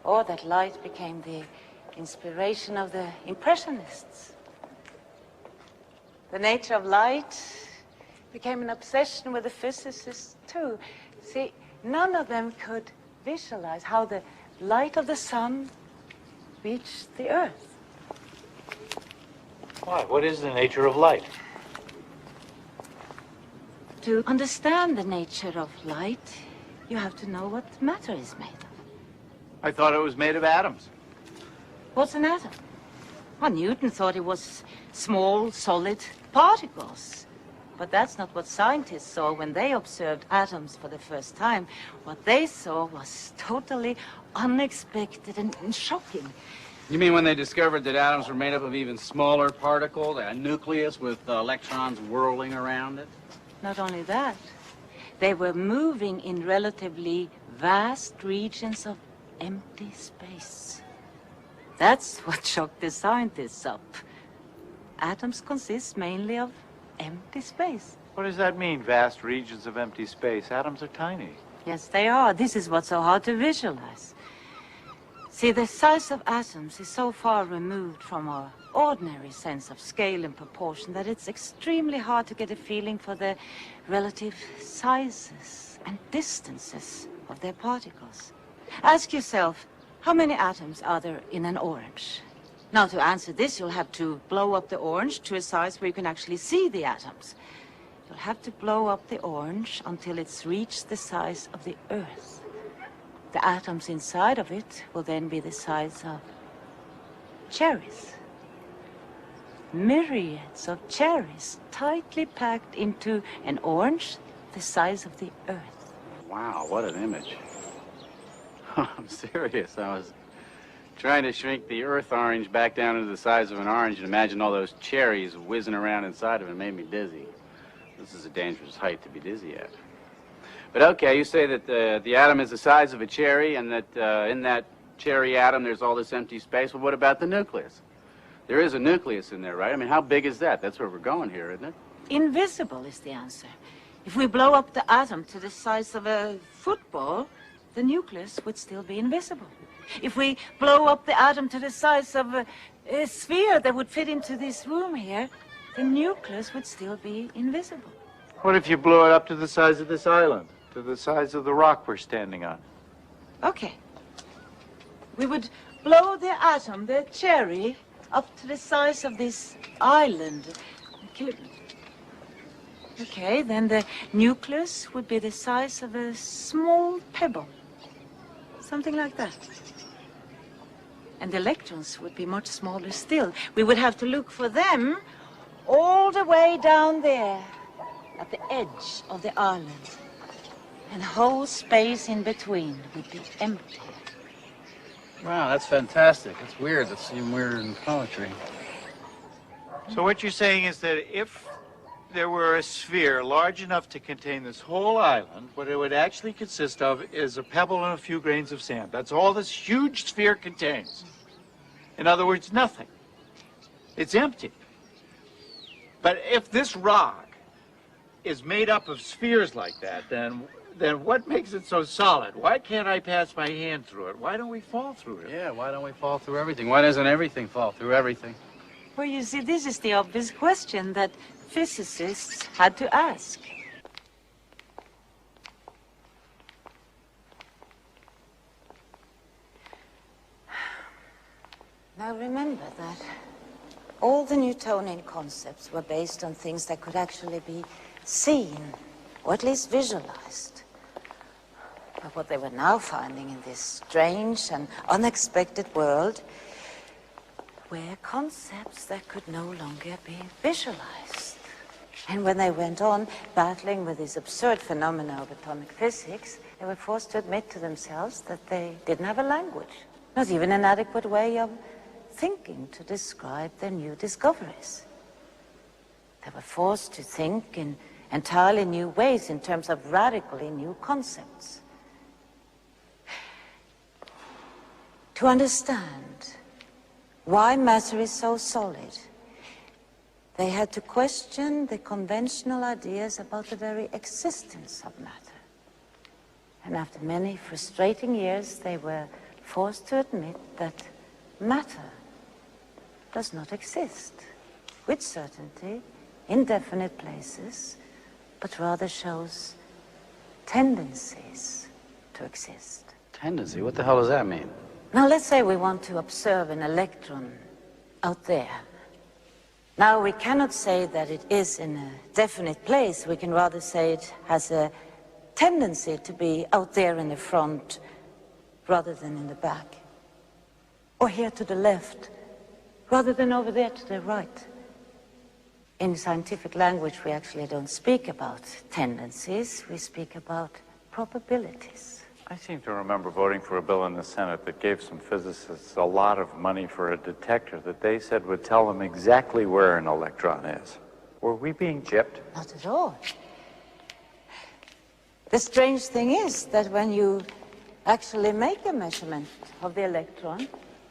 or that light became the inspiration of the Impressionists. The nature of light became an obsession with the physicists, too. See, none of them could visualize how the light of the sun reached the earth. Why? What is the nature of light? To understand the nature of light, you have to know what matter is made of. I thought it was made of atoms. What's an atom? Well, Newton thought it was small, solid particles. But that's not what scientists saw when they observed atoms for the first time. What they saw was totally unexpected and shocking. You mean when they discovered that atoms were made up of even smaller particles, a nucleus with electrons whirling around it? Not only that, they were moving in relatively vast regions of empty space. That's what shocked the scientists up. Atoms consist mainly of empty space. What does that mean, vast regions of empty space? Atoms are tiny. Yes, they are. This is what's so hard to visualize. See, the size of atoms is so far removed from our ordinary sense of scale and proportion that it's extremely hard to get a feeling for the relative sizes and distances of their particles. Ask yourself, how many atoms are there in an orange? Now, to answer this, you'll have to blow up the orange to a size where you can actually see the atoms. You'll have to blow up the orange until it's reached the size of the Earth. The atoms inside of it will then be the size of cherries. Myriads of cherries tightly packed into an orange the size of the Earth. Wow, what an image. I'm serious. I was trying to shrink the earth orange back down into the size of an orange and imagine all those cherries whizzing around inside of it. Made me dizzy. This is a dangerous height to be dizzy at. But okay, you say that the atom is the size of a cherry and that in that cherry atom there's all this empty space. Well, what about the nucleus? There is a nucleus in there, right? I mean, how big is that? That's where we're going here, isn't it? Invisible is the answer. If we blow up the atom to the size of a football, the nucleus would still be invisible. If we blow up the atom to the size of a sphere that would fit into this room here, the nucleus would still be invisible. What if you blew it up to the size of this island, to the size of the rock we're standing on? Okay. We would blow the atom, the cherry, up to the size of this island. Okay, then the nucleus would be the size of a small pebble. Something like that. And the electrons would be much smaller still. We would have to look for them all the way down there, at the edge of the island. And the whole space in between would be empty. Wow, that's fantastic. It's weird. It's even weirder than poetry. So what you're saying is that if there were a sphere large enough to contain this whole island, what it would actually consist of is a pebble and a few grains of sand. That's all this huge sphere contains. In other words, nothing. It's empty. But if this rock is made up of spheres like that, then what makes it so solid? Why can't I pass my hand through it? Why don't we fall through it? Yeah, why don't we fall through everything? Why doesn't everything fall through everything? Well, you see, this is the obvious question that physicists had to ask. Now remember that all the Newtonian concepts were based on things that could actually be seen, or at least visualized. But what they were now finding in this strange and unexpected world were concepts that could no longer be visualized. And when they went on battling with this absurd phenomena of atomic physics, they were forced to admit to themselves that they didn't have a language, not even an adequate way of thinking to describe their new discoveries. They were forced to think in entirely new ways in terms of radically new concepts. To understand why matter is so solid, they had to question the conventional ideas about the very existence of matter. And after many frustrating years, they were forced to admit that matter does not exist with certainty in definite places, but rather shows tendencies to exist. Tendency? What the hell does that mean? Now, let's say we want to observe an electron out there. Now, we cannot say that it is in a definite place. We can rather say it has a tendency to be out there in the front rather than in the back. Or here to the left rather than over there to the right. In scientific language, we actually don't speak about tendencies. We speak about probabilities. I seem to remember voting for a bill in the Senate that gave some physicists a lot of money for a detector that they said would tell them exactly where an electron is. Were we being gypped? Not at all. The strange thing is that when you actually make a measurement of the electron,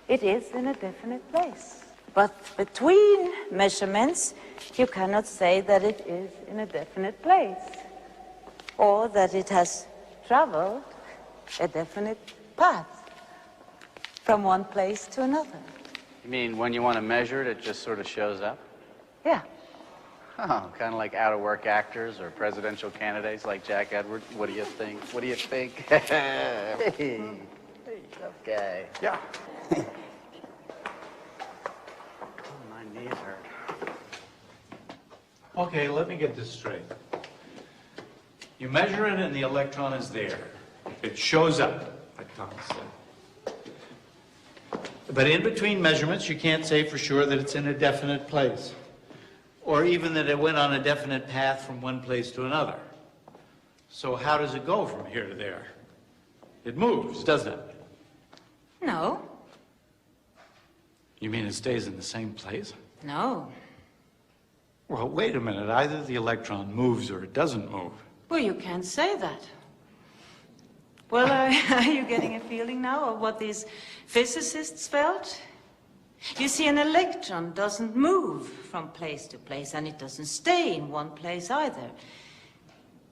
it is in a definite place. But between measurements, you cannot say that it is in a definite place, or that it has traveled a definite path from one place to another. You mean when you want to measure it, it just sort of shows up? Yeah. Oh, kind of like out-of-work actors or presidential candidates like Jack Edwards. What do you think? What do you think? Hey, tough guy. Yeah. My knees hurt. Okay, let me get this straight. You measure it and the electron is there. It shows up, like Thomas said. But in between measurements, you can't say for sure that it's in a definite place, or even that it went on a definite path from one place to another. So how does it go from here to there? It moves, doesn't it? No. You mean it stays in the same place? No. Well, wait a minute. Either the electron moves or it doesn't move. Well, you can't say that. Well, are you getting a feeling now of what these physicists felt? You see, an electron doesn't move from place to place, and it doesn't stay in one place either.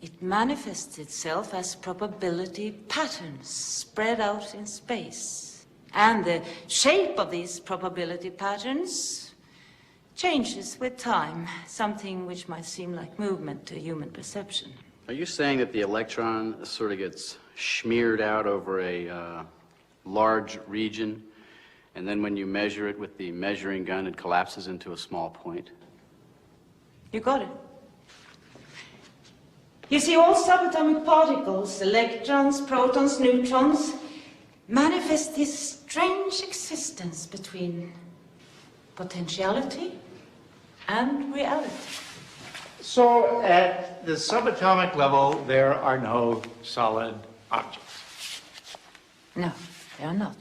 It manifests itself as probability patterns spread out in space. And the shape of these probability patterns changes with time, something which might seem like movement to human perception. Are you saying that the electron sort of gets smeared out over a large region, and then when you measure it with the measuring gun, it collapses into a small point? You got it. You see, all subatomic particles, electrons, protons, neutrons, manifest this strange existence between potentiality and reality. So at the subatomic level, there are no solid objects. No, they are not.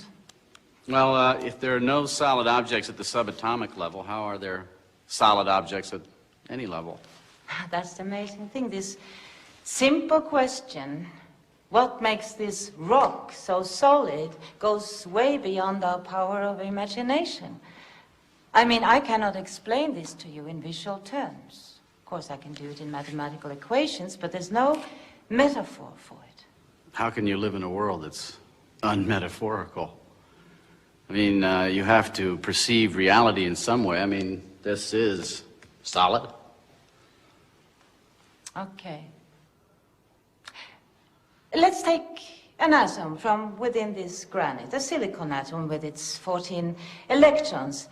Well, if there are no solid objects at the subatomic level, how are there solid objects at any level? That's the amazing thing. This simple question, what makes this rock so solid, goes way beyond our power of imagination. I mean, I cannot explain this to you in visual terms. Of course, I can do it in mathematical equations, but there's no metaphor for it. How can you live in a world that's unmetaphorical? I mean, you have to perceive reality in some way. I mean, this is solid. Okay. Let's take an atom from within this granite, a silicon atom with its 14 electrons.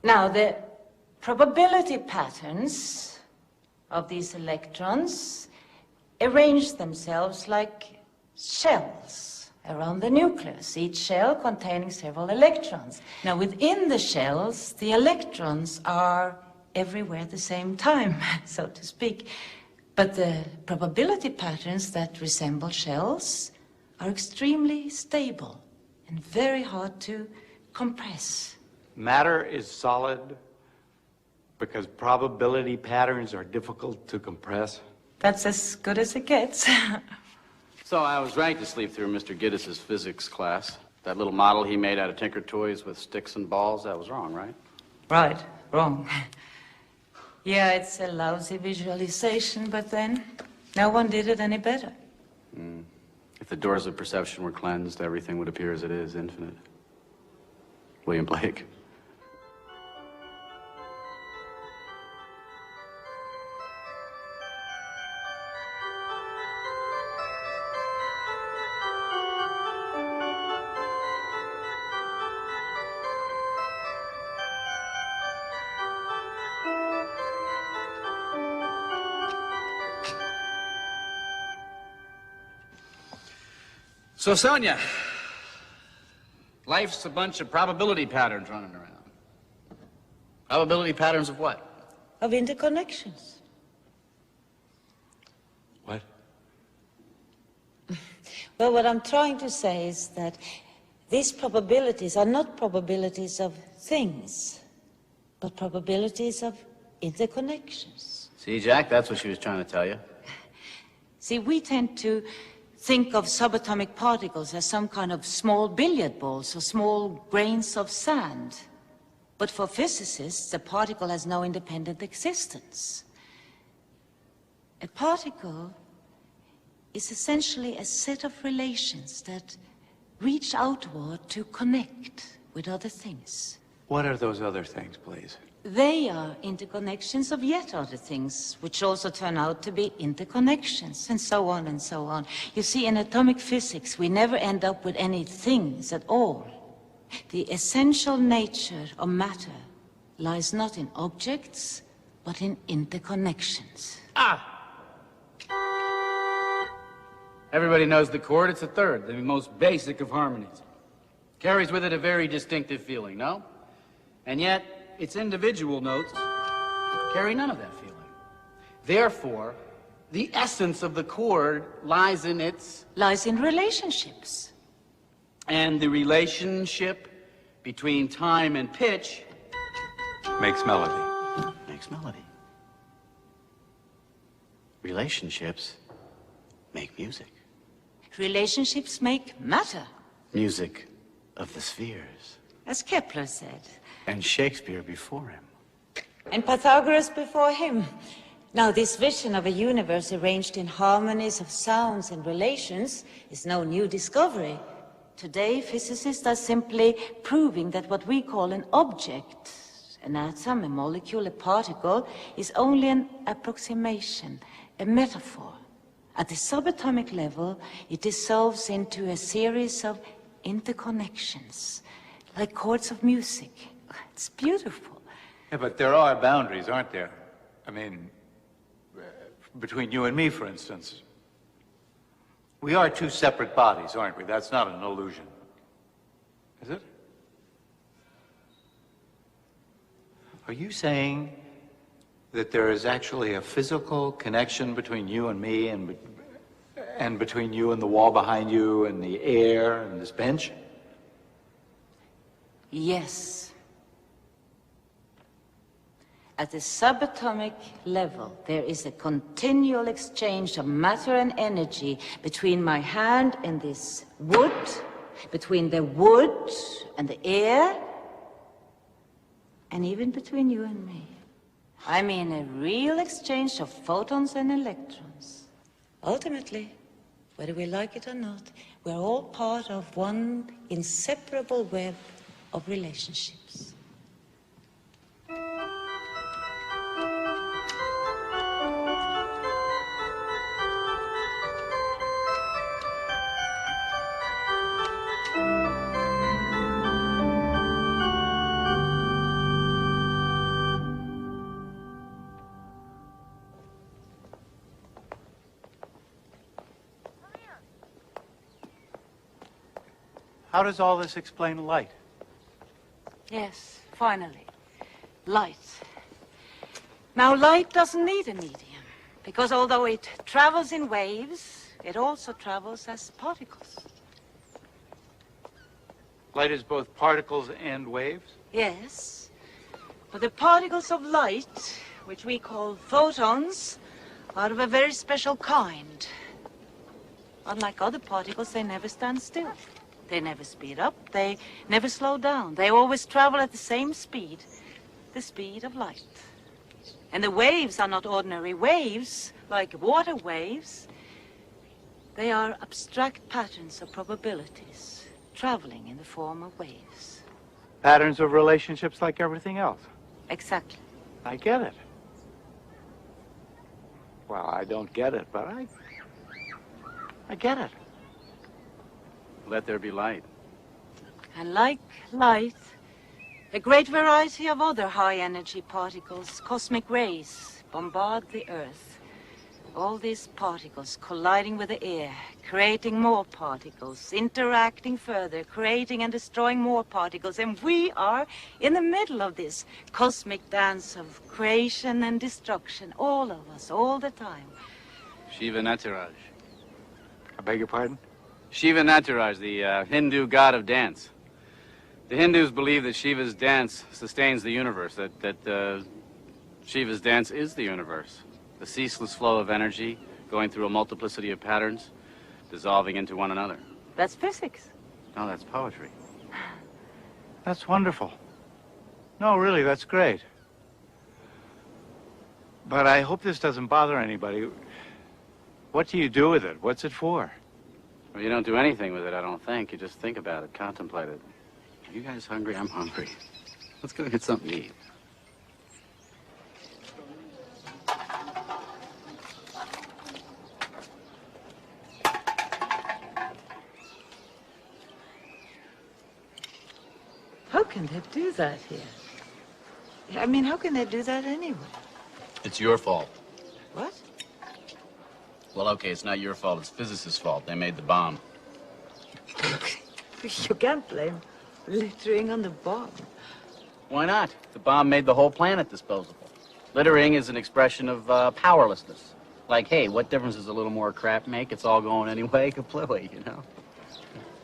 Now, the probability patterns of these electrons arrange themselves like shells around the nucleus, each shell containing several electrons. Now, within the shells, the electrons are everywhere at the same time, so to speak. But the probability patterns that resemble shells are extremely stable and very hard to compress. Matter is solid because probability patterns are difficult to compress. That's as good as it gets. So I was right to sleep through Mr. Giddis's physics class. That little model he made out of Tinker Toys with sticks and balls, that was wrong, right? Right, wrong. Yeah, it's a lousy visualization, but then no one did it any better. If the doors of perception were cleansed, everything would appear as it is, infinite. William Blake. So, Sonia, life's a bunch of probability patterns running around. Probability patterns of what? Of interconnections. What? Well, what I'm trying to say is that these probabilities are not probabilities of things, but probabilities of interconnections. See, Jack, that's what she was trying to tell you. See, we tend to think of subatomic particles as some kind of small billiard balls or small grains of sand. But for physicists, a particle has no independent existence. A particle is essentially a set of relations that reach outward to connect with other things. What are those other things, please? They are interconnections of yet other things, which also turn out to be interconnections, and so on and so on. You see, in atomic physics, we never end up with any things at all. The essential nature of matter lies not in objects, but in interconnections. Everybody knows the chord. It's a third, the most basic of harmonies. Carries with it a very distinctive feeling, no? And yet, its individual notes carry none of that feeling. Therefore, the essence of the chord lies in relationships. And the relationship between time and pitch Makes melody. makes melody. Relationships make music. Relationships make matter, Music of the spheres. as Kepler said. And Shakespeare before him. And Pythagoras before him. Now, this vision of a universe arranged in harmonies of sounds and relations is no new discovery. Today, physicists are simply proving that what we call an object, an atom, a molecule, a particle, is only an approximation, a metaphor. At the subatomic level, it dissolves into a series of interconnections, like chords of music. It's beautiful. Yeah, but there are boundaries, aren't there? I mean, between you and me, for instance. We are two separate bodies, aren't we? That's not an illusion. Is it? Are you saying that there is actually a physical connection between you and me and between you and the wall behind you and the air and this bench? Yes. At the subatomic level, there is a continual exchange of matter and energy between my hand and this wood, between the wood and the air, and even between you and me. I mean, a real exchange of photons and electrons. Ultimately, whether we like it or not, we're all part of one inseparable web of relationships. How does all this explain light? Yes, finally. Light. Now, light doesn't need a medium, because although it travels in waves, it also travels as particles. Light is both particles and waves? Yes, but the particles of light, which we call photons, are of a very special kind. Unlike other particles, they never stand still. They never speed up, they never slow down. They always travel at the same speed, the speed of light. And the waves are not ordinary waves, like water waves. They are abstract patterns of probabilities, traveling in the form of waves. Patterns of relationships like everything else. Exactly. I get it. Well, I don't get it, but I get it. Let there be light. And like light, a great variety of other high-energy particles, cosmic rays, bombard the Earth. All these particles colliding with the air, creating more particles, interacting further, creating and destroying more particles. And we are in the middle of this cosmic dance of creation and destruction, all of us, all the time. Shiva Nataraj. I beg your pardon? Shiva Nataraj, the Hindu god of dance. The Hindus believe that Shiva's dance sustains the universe, that Shiva's dance is the universe. The ceaseless flow of energy going through a multiplicity of patterns, dissolving into one another. That's physics. No, that's poetry. That's wonderful. No, really, that's great. But I hope this doesn't bother anybody. What do you do with it? What's it for? Well, you don't do anything with it, I don't think. You just think about it, contemplate it. Are you guys hungry? I'm hungry. Let's go get something to eat. How can they do that here? I mean, how can they do that anyway? It's your fault. What? Well, okay, it's not your fault. It's physicists' fault. They made the bomb. You can't blame littering on the bomb. Why not? The bomb made the whole planet disposable. Littering is an expression of powerlessness. Like, hey, what difference does a little more crap make? It's all going anyway, completely, you know?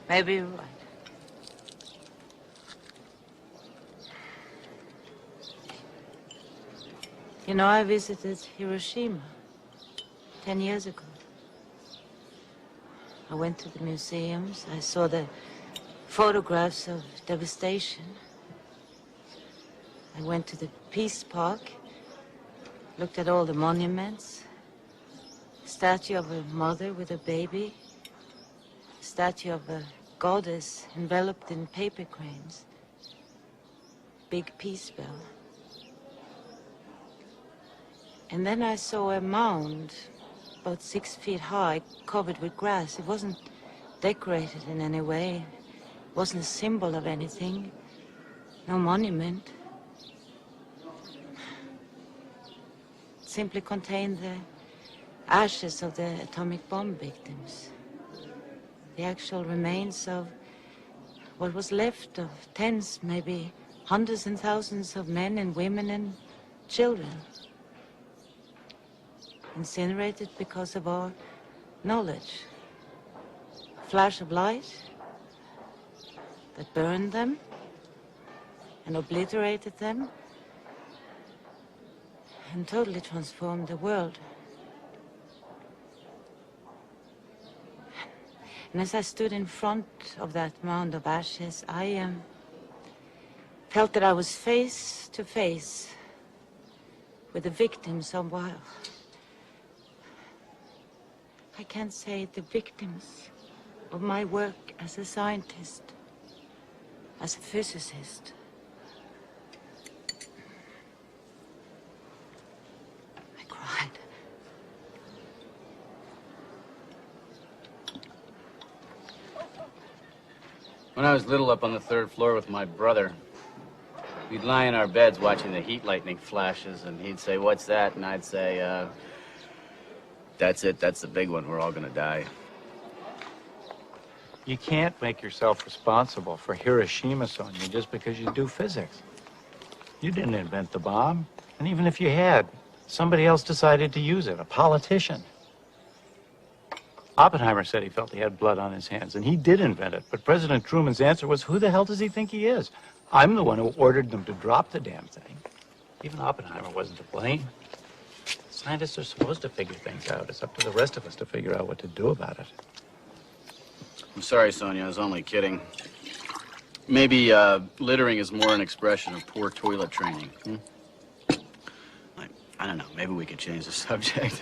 Maybe you're right. You know, I visited Hiroshima 10 years ago. I went to the museums. I saw the photographs of devastation. I went to the Peace Park, looked at all the monuments. Statue of a mother with a baby. Statue of a goddess enveloped in paper cranes. Big peace bell. And then I saw a mound about 6 feet high, covered with grass. It wasn't decorated in any way. It wasn't a symbol of anything. No monument. It simply contained the ashes of the atomic bomb victims. The actual remains of what was left of tens, maybe hundreds and thousands of men and women and children. Incinerated because of our knowledge. A flash of light that burned them and obliterated them and totally transformed the world. And as I stood in front of that mound of ashes, I felt that I was face to face with the victims of I can't say the victims of my work as a scientist, as a physicist. I cried. When I was little, up on the 3rd floor with my brother, we'd lie in our beds watching the heat lightning flashes, and he'd say, "What's that?" And I'd say, "That's it, that's the big one, we're all gonna die." You can't make yourself responsible for Hiroshima, Sonia, just because you do physics. You didn't invent the bomb, and even if you had, somebody else decided to use it, a politician. Oppenheimer said he felt he had blood on his hands, and he did invent it, but President Truman's answer was, who the hell does he think he is? I'm the one who ordered them to drop the damn thing. Even Oppenheimer wasn't to blame. Scientists are supposed to figure things out. It's up to the rest of us to figure out what to do about it. I'm sorry, Sonia, I was only kidding. Maybe littering is more an expression of poor toilet training. I don't know, maybe we could change the subject.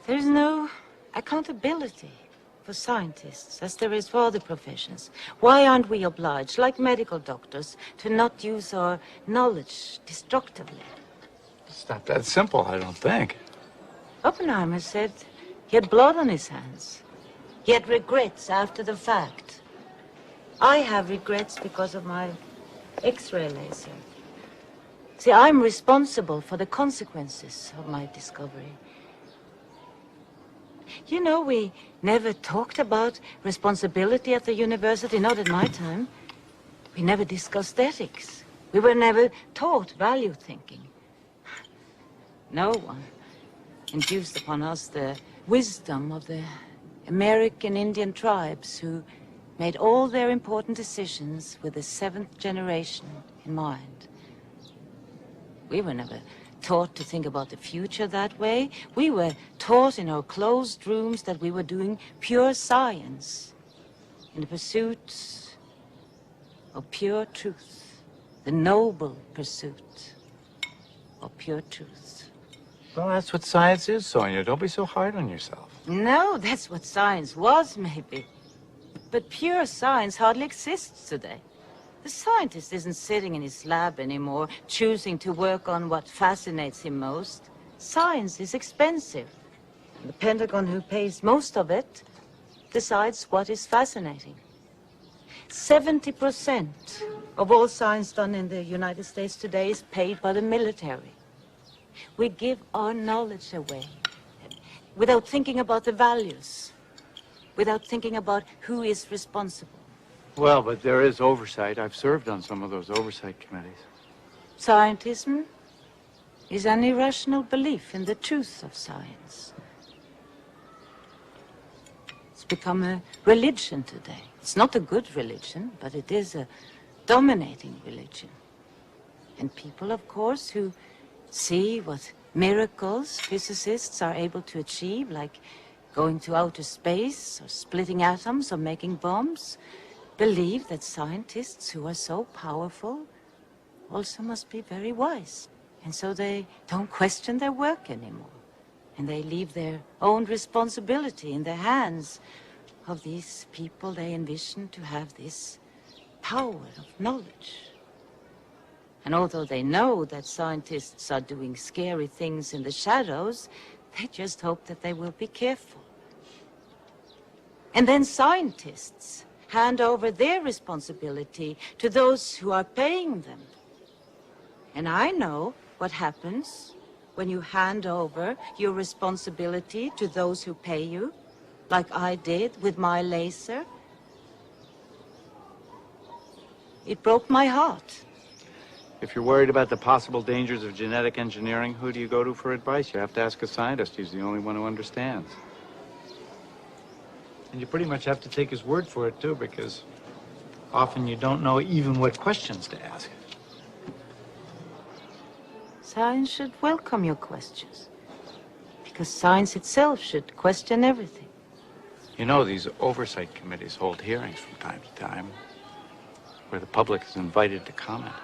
There's no accountability for scientists, as there is for other professions. Why aren't we obliged, like medical doctors, to not use our knowledge destructively? It's not that simple, I don't think. Oppenheimer said he had blood on his hands. He had regrets after the fact. I have regrets because of my X-ray laser. See, I'm responsible for the consequences of my discovery. You know, we never talked about responsibility at the university, not at my time. We never discussed ethics. We were never taught value thinking. No one induced upon us the wisdom of the American Indian tribes who made all their important decisions with the 7th generation in mind. We were never taught to think about the future that way. We were taught in our closed rooms that we were doing pure science in the pursuit of pure truth, the noble pursuit of pure truth. Well, that's what science is, Sonia. Don't be so hard on yourself. No, that's what science was, maybe. But pure science hardly exists today. The scientist isn't sitting in his lab anymore, choosing to work on what fascinates him most. Science is expensive. The Pentagon, who pays most of it, decides what is fascinating. 70% of all science done in the United States today is paid by the military. We give our knowledge away without thinking about the values, without thinking about who is responsible. Well, but there is oversight. I've served on some of those oversight committees. Scientism is an irrational belief in the truth of science. It's become a religion today. It's not a good religion, but it is a dominating religion. And people, of course, who see what miracles physicists are able to achieve, like going to outer space or splitting atoms or making bombs, believe that scientists who are so powerful also must be very wise. And so they don't question their work anymore. And they leave their own responsibility in the hands of these people they envision to have this power of knowledge. And although they know that scientists are doing scary things in the shadows, they just hope that they will be careful. And then scientists hand over their responsibility to those who are paying them. And I know what happens when you hand over your responsibility to those who pay you, like I did with my laser. It broke my heart. If you're worried about the possible dangers of genetic engineering, who do you go to for advice? You have to ask a scientist. He's the only one who understands. And you pretty much have to take his word for it, too, because often you don't know even what questions to ask. Science should welcome your questions, because science itself should question everything. You know, these oversight committees hold hearings from time to time where the public is invited to comment.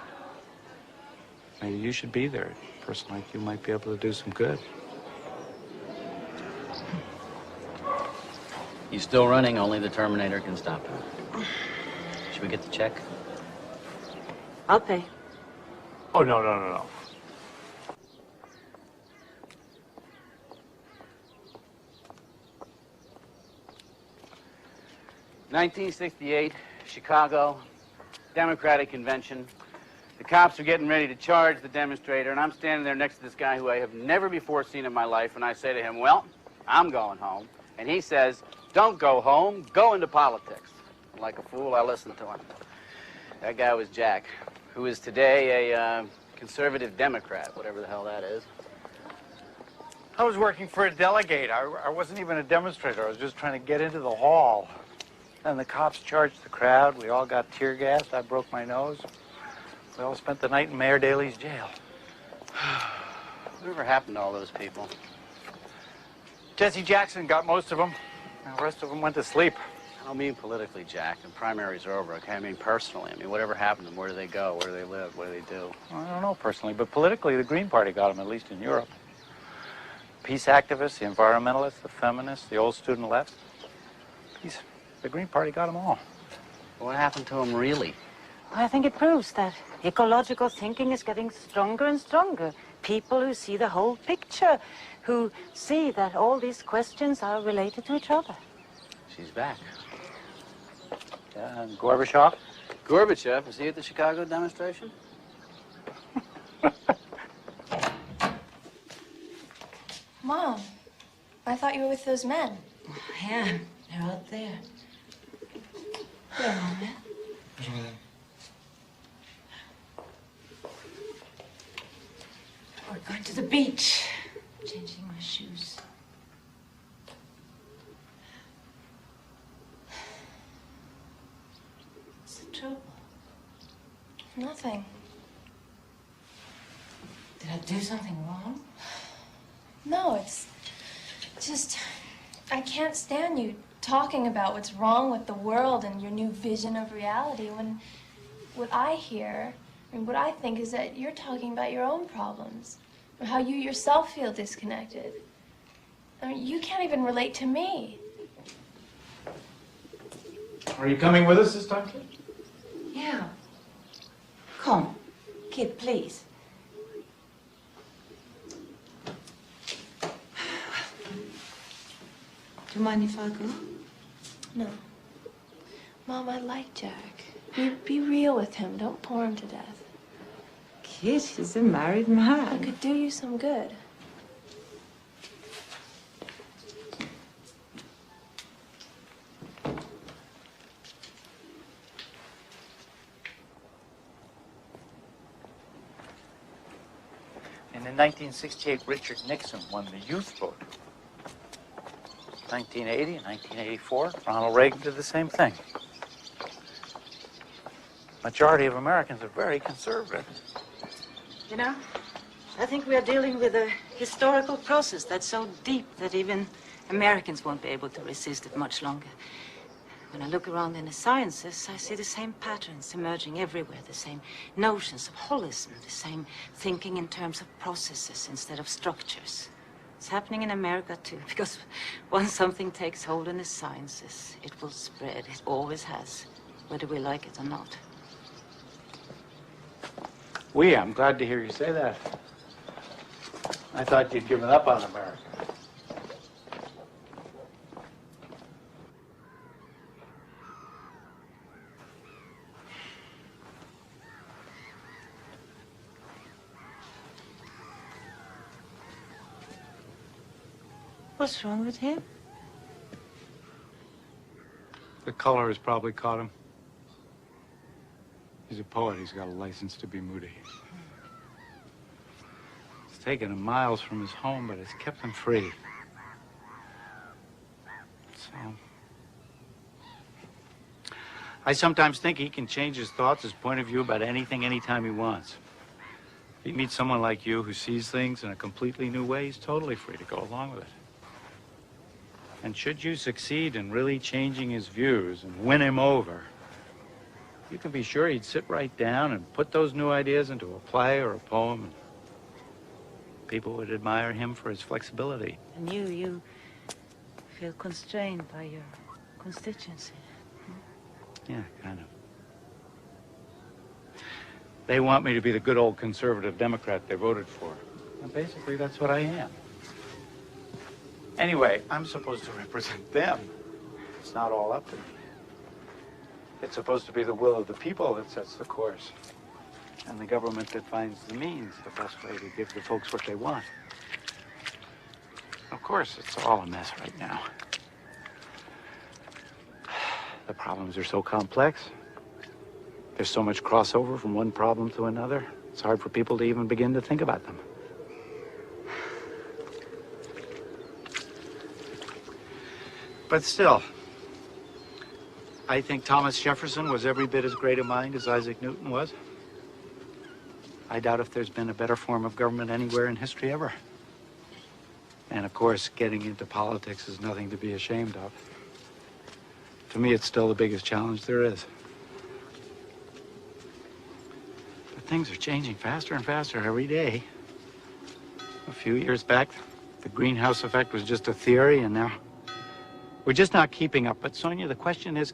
Maybe you should be there. A person like you might be able to do some good. He's still running, only the Terminator can stop him. Should we get the check? I'll pay. Oh, no. 1968, Chicago, Democratic Convention. The cops are getting ready to charge the demonstrator, and I'm standing there next to this guy who I have never before seen in my life, and I say to him, well, I'm going home. And he says, don't go home, go into politics. And like a fool, I listened to him. That guy was Jack, who is today a conservative Democrat, whatever the hell that is. I was working for a delegate. I wasn't even a demonstrator. I was just trying to get into the hall. And the cops charged the crowd. We all got tear gassed. I broke my nose. We all spent the night in Mayor Daley's jail. Whatever happened to all those people? Jesse Jackson got most of them. The rest of them went to sleep. I don't mean politically, Jack. The primaries are over, okay? I mean personally. I mean, whatever happened to them? Where do they go? Where do they live? What do they do? Well, I don't know personally, but politically, the Green Party got them, at least in Europe. Peace activists, the environmentalists, the feminists, the old student left. Peace. The Green Party got them all. What happened to them, really? I think it proves that ecological thinking is getting stronger and stronger. People who see the whole picture, who see that all these questions are related to each other. She's back. Yeah, and Gorbachev? Gorbachev, was he at the Chicago demonstration? Mom, I thought you were with those men. Yeah, they're out there. There, Mom. We're going to the beach. Changing my shoes. What's the trouble? Nothing. Did I do something wrong? No, it's just, I can't stand you talking about what's wrong with the world and your new vision of reality when what I hear and what I think is that you're talking about your own problems, or how you yourself feel disconnected. I mean, you can't even relate to me. Are you coming with us this time, kid? Yeah. Come, kid, please. Do you mind if I go? No. Mom, I like Jack. Be real with him. Don't bore him to death. Kid, he's a married man. It could do you some good. And in 1968, Richard Nixon won the youth vote. 1980 and 1984, Ronald Reagan did the same thing. Majority of Americans are very conservative. You know, I think we are dealing with a historical process that's so deep that even Americans won't be able to resist it much longer. When I look around in the sciences, I see the same patterns emerging everywhere, the same notions of holism, the same thinking in terms of processes instead of structures. It's happening in America too, because once something takes hold in the sciences, it will spread. It always has, whether we like it or not. I'm glad to hear you say that. I thought you'd given up on America. What's wrong with him? The color has probably caught him. He's a poet. He's got a license to be moody. It's taken him miles from his home, but it's kept him free. So, I sometimes think he can change his thoughts, his point of view about anything, anytime he wants. If he meets someone like you who sees things in a completely new way, he's totally free to go along with it. And should you succeed in really changing his views and win him over, you can be sure he'd sit right down and put those new ideas into a play or a poem. And people would admire him for his flexibility. And you feel constrained by your constituency. Yeah, kind of. They want me to be the good old conservative Democrat they voted for. And basically, that's what I am. Anyway, I'm supposed to represent them. It's not all up to me. It's supposed to be the will of the people that sets the course, and the government that finds the means, the best way to give the folks what they want. Of course, it's all a mess right now. The problems are so complex. There's so much crossover from one problem to another. It's hard for people to even begin to think about them. But still, I think Thomas Jefferson was every bit as great a mind as Isaac Newton was. I doubt if there's been a better form of government anywhere in history ever. And of course, getting into politics is nothing to be ashamed of. To me, it's still the biggest challenge there is. But things are changing faster and faster every day. A few years back, the greenhouse effect was just a theory, and now we're just not keeping up. But Sonia, the question is,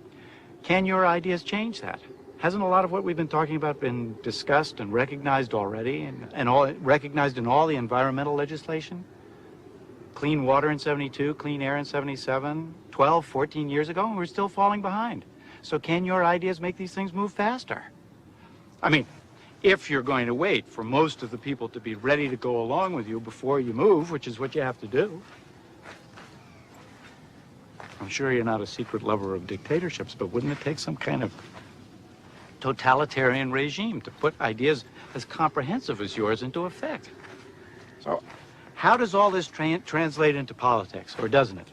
can your ideas change that? Hasn't a lot of what we've been talking about been discussed and recognized already, and all recognized in all the environmental legislation? Clean water in 72, clean air in 77, 12, 14 years ago, and we're still falling behind. So can your ideas make these things move faster? I mean, if you're going to wait for most of the people to be ready to go along with you before you move, which is what you have to do. I'm sure you're not a secret lover of dictatorships, but wouldn't it take some kind of totalitarian regime to put ideas as comprehensive as yours into effect? So how does all this translate into politics, or doesn't it?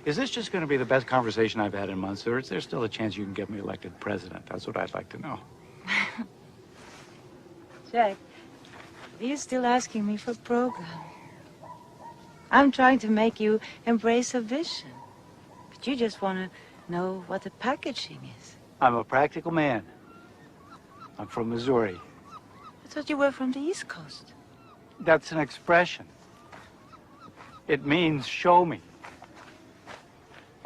Is this just going to be the best conversation I've had in months, or is there still a chance you can get me elected president? That's what I'd like to know. Jack, are you still asking me for a program? I'm trying to make you embrace a vision. But you just want to know what the packaging is. I'm a practical man. I'm from Missouri. I thought you were from the East Coast. That's an expression. It means show me.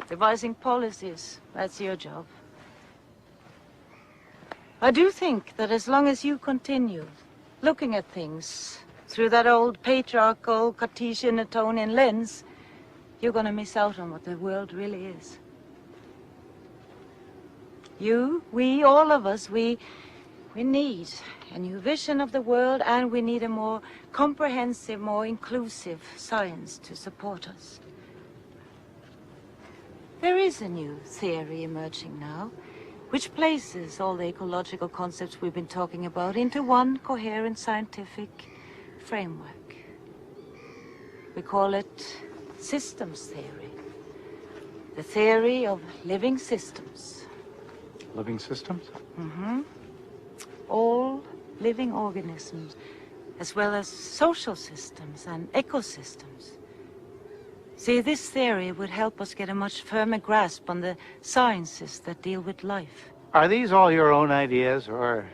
Devising policies, that's your job. I do think that as long as you continue looking at things through that old patriarchal Cartesian Newtonian lens, you're going to miss out on what the world really is. You, we, all of us, we need a new vision of the world, and we need a more comprehensive, more inclusive science to support us. There is a new theory emerging now, which places all the ecological concepts we've been talking about into one coherent scientific framework. We call it systems theory. The theory of living systems. Living systems? Mm-hmm. All living organisms, as well as social systems and ecosystems. See, this theory would help us get a much firmer grasp on the sciences that deal with life. Are these all your own ideas, or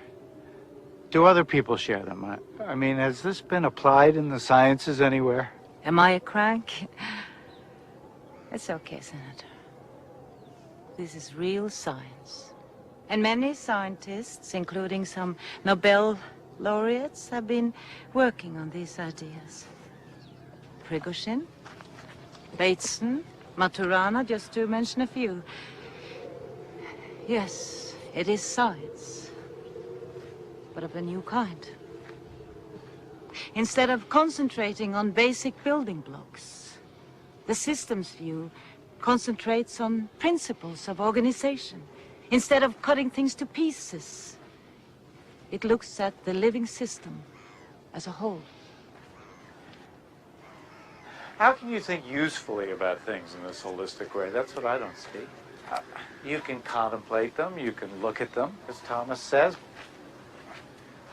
do other people share them? I mean, has this been applied in the sciences anywhere? Am I a crank? It's okay, Senator. This is real science. And many scientists, including some Nobel laureates, have been working on these ideas. Prigozhin, Bateson, Maturana, just to mention a few. Yes, it is science, but of a new kind. Instead of concentrating on basic building blocks, the systems view concentrates on principles of organization. Instead of cutting things to pieces, it looks at the living system as a whole. How can you think usefully about things in this holistic way? That's what I don't see. You can contemplate them, you can look at them, as Thomas says.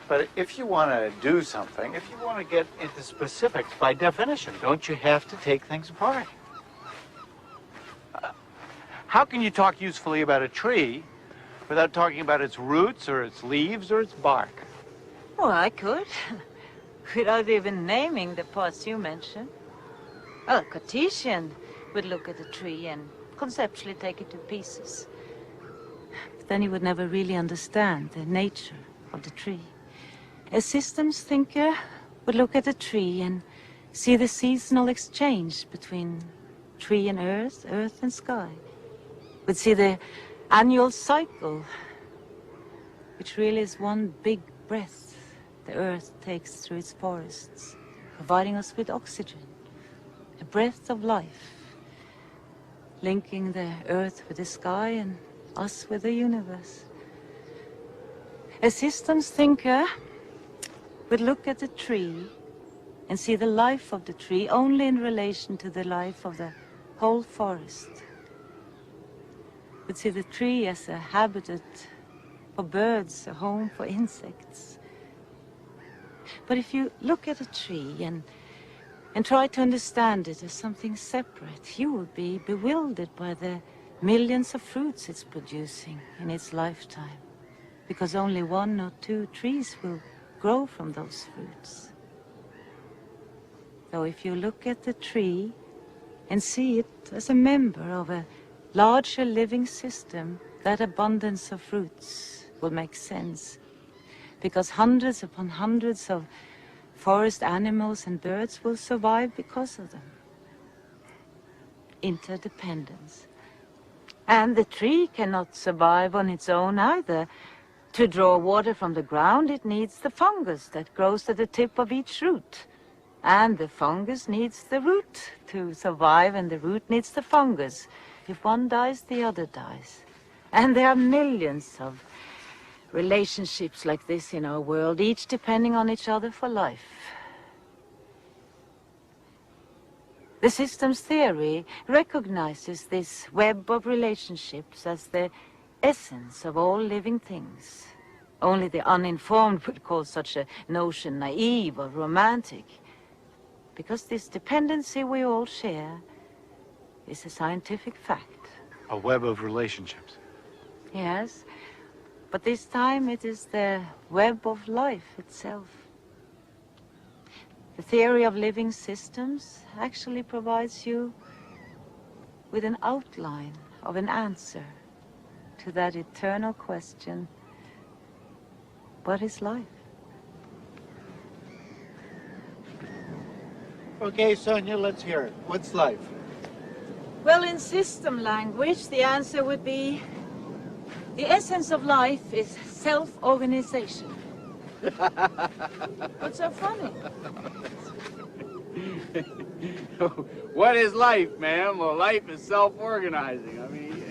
But if you want to do something, if you want to get into specifics, by definition, don't you have to take things apart? How can you talk usefully about a tree without talking about its roots or its leaves or its bark? Well, I could, without even naming the parts you mentioned. Well, a Cartesian would look at a tree and conceptually take it to pieces. But then he would never really understand the nature of the tree. A systems thinker would look at a tree and see the seasonal exchange between tree and earth, earth and sky. Would see the annual cycle, which really is one big breath the earth takes through its forests, providing us with oxygen, a breath of life, linking the earth with the sky and us with the universe. A systems thinker would look at the tree and see the life of the tree only in relation to the life of the whole forest. Would see the tree as a habitat for birds, a home for insects. But if you look at a tree and try to understand it as something separate, you will be bewildered by the millions of fruits it's producing in its lifetime, because only 1 or 2 trees will grow from those fruits. So if you look at the tree and see it as a member of a larger living system, that abundance of fruits will make sense, because hundreds upon hundreds of forest animals and birds will survive because of them. Interdependence. And the tree cannot survive on its own either. To draw water from the ground, it needs the fungus that grows at the tip of each root. And the fungus needs the root to survive, and the root needs the fungus. If one dies, the other dies. And there are millions of relationships like this in our world, each depending on each other for life. The systems theory recognizes this web of relationships as the essence of all living things. Only the uninformed would call such a notion naive or romantic, because this dependency we all share is a scientific fact. A web of relationships. Yes, but this time it is the web of life itself. The theory of living systems actually provides you with an outline of an answer to that eternal question, what is life? Okay, Sonia, let's hear it. What's life? Well, in system language, the answer would be the essence of life is self-organization. What's so funny? What is life, ma'am? Well, life is self-organizing. I mean,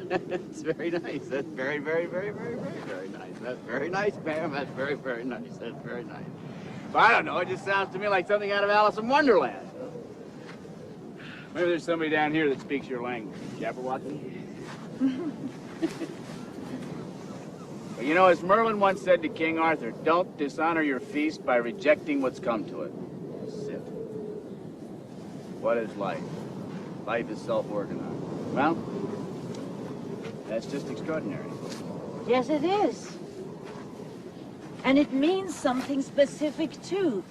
it's very nice. That's very, very, very, very, very, very nice. That's very nice, ma'am. That's very, very nice. That's very nice. But I don't know. It just sounds to me like something out of Alice in Wonderland. Maybe there's somebody down here that speaks your language. Jabberwocky? Well, You know, as Merlin once said to King Arthur, don't dishonor your feast by rejecting what's come to it. Sit. What is life? Life is self-organized. Well, that's just extraordinary. Yes, it is. And it means something specific, too.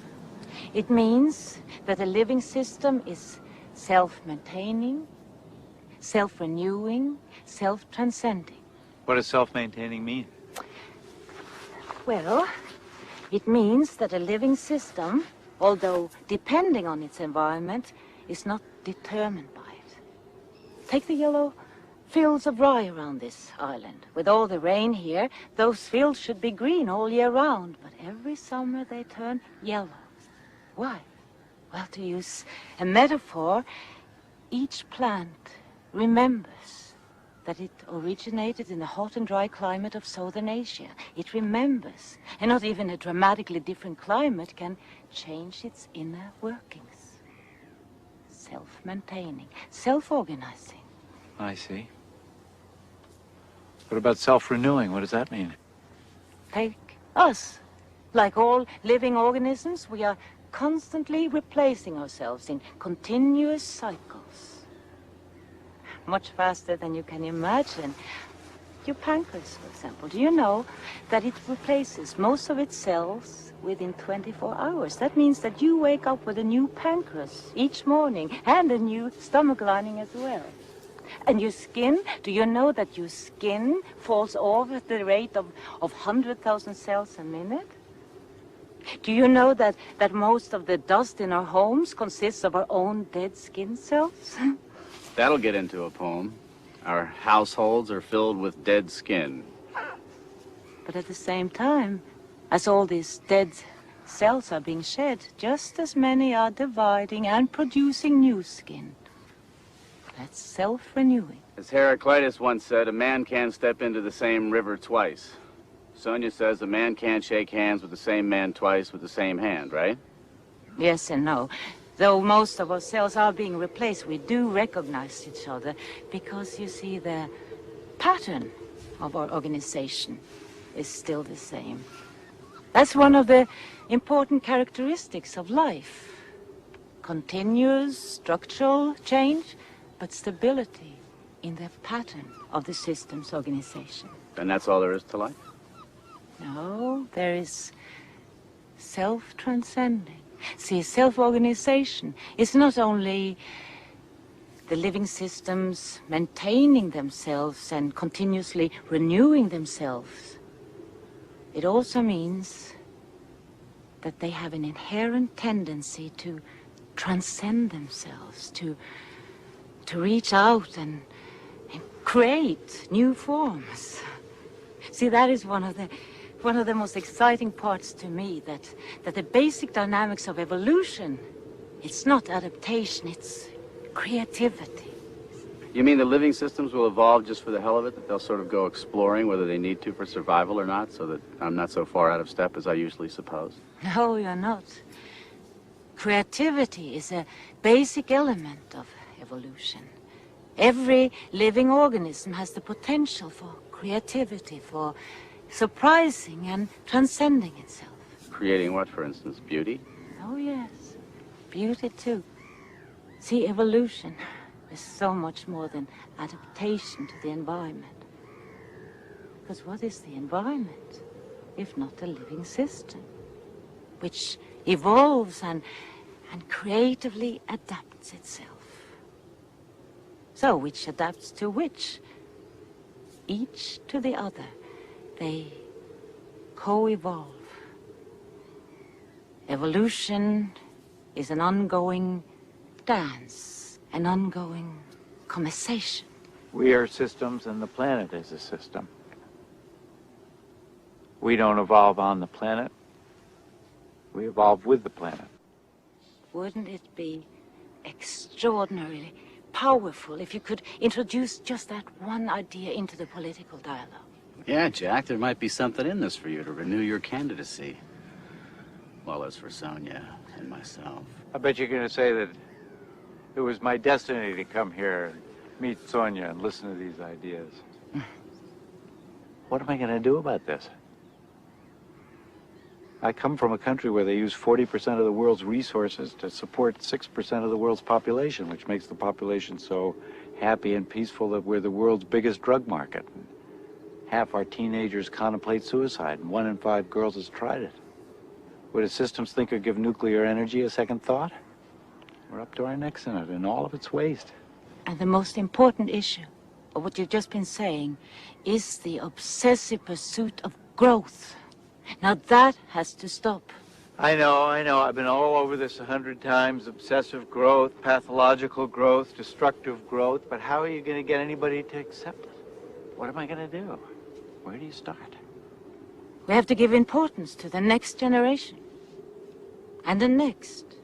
It means that a living system is self-maintaining, self-renewing, self-transcending. What does self-maintaining mean? Well, it means that a living system, although depending on its environment, is not determined by it. Take the yellow fields of rye around this island. With all the rain here, those fields should be green all year round, but every summer they turn yellow. Why? Well, to use a metaphor, each plant remembers that it originated in the hot and dry climate of Southern Asia. It remembers, and not even a dramatically different climate can change its inner workings. Self-maintaining, self-organizing. I see. What about self-renewing? What does that mean? Take us. Like all living organisms, we are constantly replacing ourselves in continuous cycles. Much faster than you can imagine. Your pancreas, for example, do you know that it replaces most of its cells within 24 hours? That means that you wake up with a new pancreas each morning and a new stomach lining as well. And your skin, do you know that your skin falls off at the rate of 100,000 cells a minute? Do you know that most of the dust in our homes consists of our own dead skin cells? That'll get into a poem. Our households are filled with dead skin. But at the same time, as all these dead cells are being shed, just as many are dividing and producing new skin. That's self-renewing. As Heraclitus once said, a man can't step into the same river twice. Sonia says a man can't shake hands with the same man twice with the same hand, right? Yes and no. Though most of our cells are being replaced, we do recognize each other because, you see, the pattern of our organization is still the same. That's one of the important characteristics of life. Continuous structural change, but stability in the pattern of the system's organization. And that's all there is to life? No, there is self-transcending. See, self-organization is not only the living systems maintaining themselves and continuously renewing themselves. It also means that they have an inherent tendency to transcend themselves, to reach out and create new forms. See, that is one of the most exciting parts to me, that the basic dynamics of evolution, it's not adaptation, it's creativity. You mean the living systems will evolve just for the hell of it, that they'll sort of go exploring whether they need to for survival or not, so that I'm not so far out of step as I usually suppose? No, you're not. Creativity is a basic element of evolution. Every living organism has the potential for creativity, for surprising and transcending itself. Creating what, for instance? Beauty? Oh, yes. Beauty, too. See, evolution is so much more than adaptation to the environment. Because what is the environment, if not a living system, which evolves and creatively adapts itself? So, which adapts to which? Each to the other. They co-evolve. Evolution is an ongoing dance, an ongoing conversation. We are systems and the planet is a system. We don't evolve on the planet. We evolve with the planet. Wouldn't it be extraordinarily powerful if you could introduce just that one idea into the political dialogue? Yeah, Jack, there might be something in this for you to renew your candidacy. Well, as for Sonia and myself. I bet you're going to say that it was my destiny to come here and meet Sonia and listen to these ideas. What am I going to do about this? I come from a country where they use 40% of the world's resources to support 6% of the world's population, which makes the population so happy and peaceful that we're the world's biggest drug market. Half our teenagers contemplate suicide, and 1 in 5 girls has tried it. Would a systems thinker give nuclear energy a second thought? We're up to our necks in it, and all of its waste. And the most important issue of what you've just been saying is the obsessive pursuit of growth. Now that has to stop. I know. I've been all over this 100 times. Obsessive growth, pathological growth, destructive growth. But how are you going to get anybody to accept it? What am I going to do? Where do you start? We have to give importance to the next generation. And the next.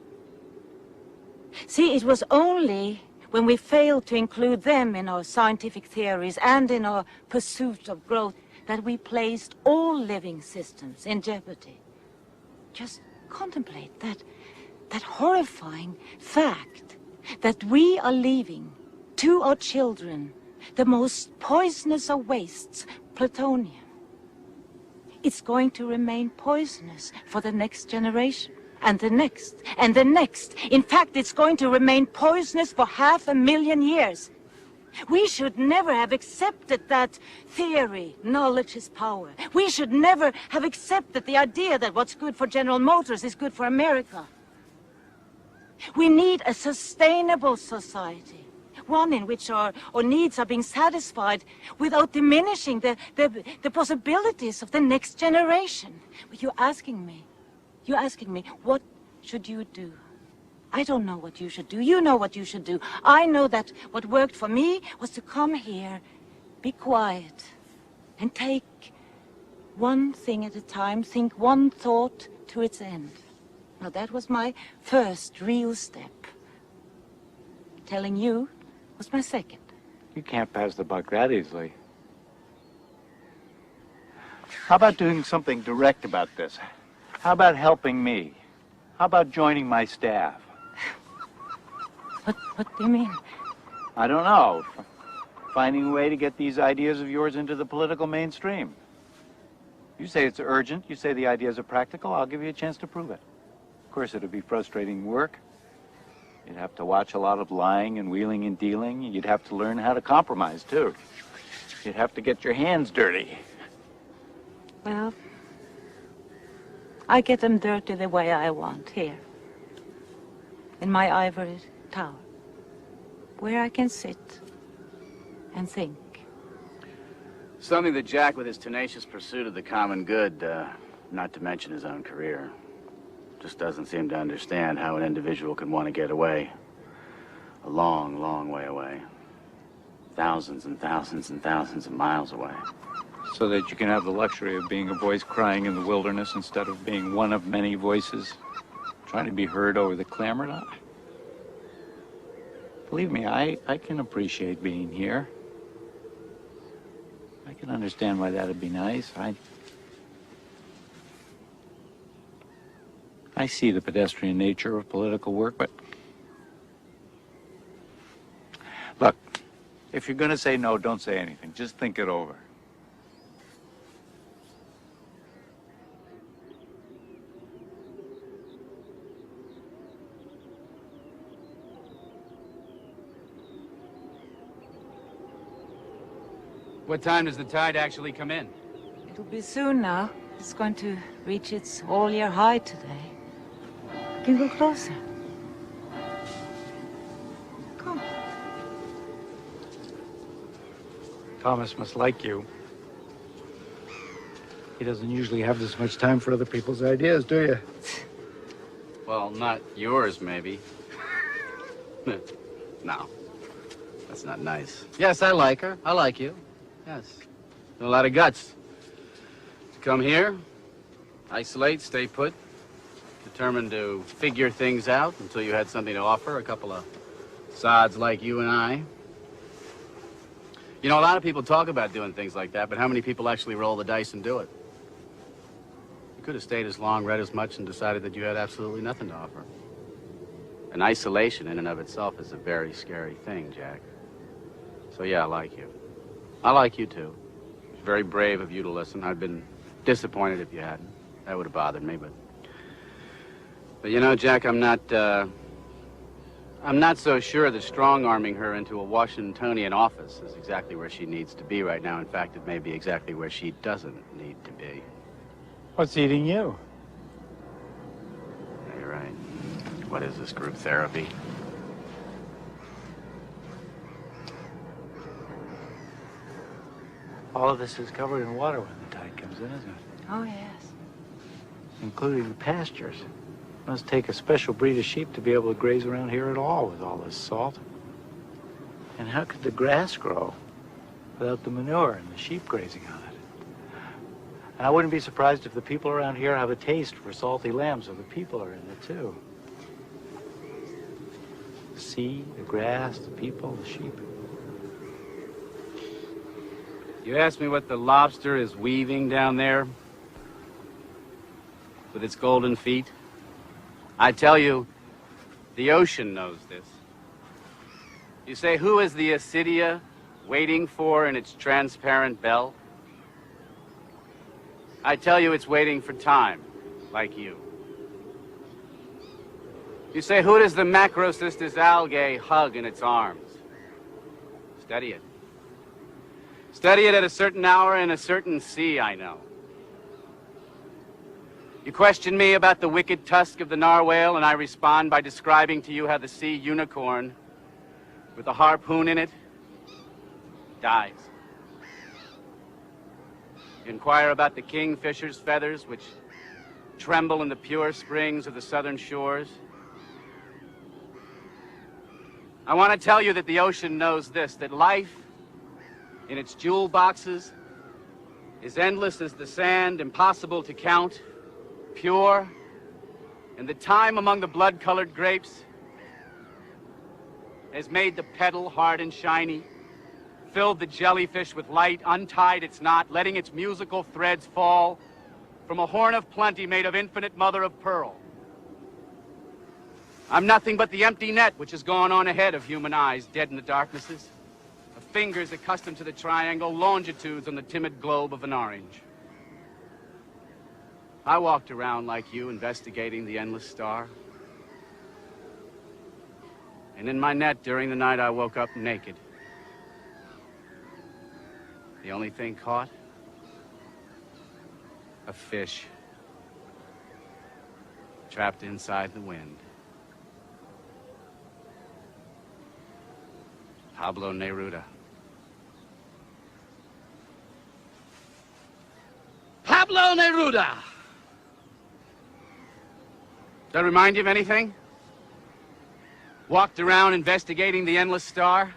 See, it was only when we failed to include them in our scientific theories and in our pursuit of growth that we placed all living systems in jeopardy. Just contemplate that horrifying fact that we are leaving to our children the most poisonous of wastes, plutonium. It's going to remain poisonous for the next generation, and the next, and the next. In fact, it's going to remain poisonous for 500,000 years. We should never have accepted that theory, knowledge is power. We should never have accepted the idea that what's good for General Motors is good for America. We need a sustainable society, one in which our needs are being satisfied without diminishing the possibilities of the next generation. But you're asking me, what should you do? I don't know what you should do. You know what you should do. I know that what worked for me was to come here, be quiet, and take one thing at a time, think one thought to its end. Now, that was my first real step. Telling you was my second. You can't pass the buck that easily. How about doing something direct about this? How about helping me? How about joining my staff? What do you mean? I don't know. Finding a way to get these ideas of yours into the political mainstream. You say it's urgent, you say the ideas are practical, I'll give you a chance to prove it. Of course, it'll be frustrating work. You'd have to watch a lot of lying and wheeling and dealing. You'd have to learn how to compromise, too. You'd have to get your hands dirty. Well, I get them dirty the way I want, here. In my ivory tower, where I can sit and think. Something that Jack, with his tenacious pursuit of the common good, not to mention his own career, just doesn't seem to understand how an individual can want to get away. A long, long way away. Thousands and thousands and thousands of miles away. So that you can have the luxury of being a voice crying in the wilderness instead of being one of many voices trying to be heard over the clamor. Believe me, I can appreciate being here. I can understand why that'd be nice. I see the pedestrian nature of political work, but look, if you're going to say no, don't say anything. Just think it over. What time does the tide actually come in? It'll be soon now. It's going to reach its all-year high today. You can go closer. Come. Thomas must like you. He doesn't usually have this much time for other people's ideas, do you? Well, not yours, maybe. No, that's not nice. Yes, I like her. I like you. Yes. A lot of guts. To come here, isolate, stay put, determined to figure things out until you had something to offer, a couple of sods like you and I. You know, a lot of people talk about doing things like that, but how many people actually roll the dice and do it? You could have stayed as long, read as much, and decided that you had absolutely nothing to offer. And isolation in and of itself is a very scary thing, Jack. So yeah, I like you. I like you too. very brave of you to listen. I'd been disappointed if you hadn't. That would have bothered me, but you know, Jack, I'm not so sure that strong-arming her into a Washingtonian office is exactly where she needs to be right now. In fact, it may be exactly where she doesn't need to be. What's eating you? Yeah, you're right. What is this, group therapy? All of this is covered in water when the tide comes in, isn't it? Oh, yes. Including the pastures. Must take a special breed of sheep to be able to graze around here at all with all this salt. And how could the grass grow without the manure and the sheep grazing on it? And I wouldn't be surprised if the people around here have a taste for salty lamb, so the people are in it too. The sea, the grass, the people, the sheep. You asked me what the lobster is weaving down there with its golden feet. I tell you, the ocean knows this. You say, who is the Asidia waiting for in its transparent bell? I tell you, it's waiting for time, like you. You say, who does the macrocystis algae hug in its arms? Study it. Study it at a certain hour in a certain sea, I know. You question me about the wicked tusk of the narwhal, and I respond by describing to you how the sea unicorn, with a harpoon in it, dies. You inquire about the kingfisher's feathers, which tremble in the pure springs of the southern shores. I want to tell you that the ocean knows this, that life in its jewel boxes is endless as the sand, impossible to count, pure, and the time among the blood-colored grapes has made the petal hard and shiny, filled the jellyfish with light, untied its knot, letting its musical threads fall from a horn of plenty made of infinite mother of pearl. I'm nothing but the empty net which has gone on ahead of human eyes, dead in the darknesses, of fingers accustomed to the triangle, longitudes on the timid globe of an orange. I walked around like you, investigating the endless star. And in my net during the night, I woke up naked. The only thing caught? A fish. Trapped inside the wind. Pablo Neruda. Pablo Neruda! Does that remind you of anything? Walked around investigating the endless star?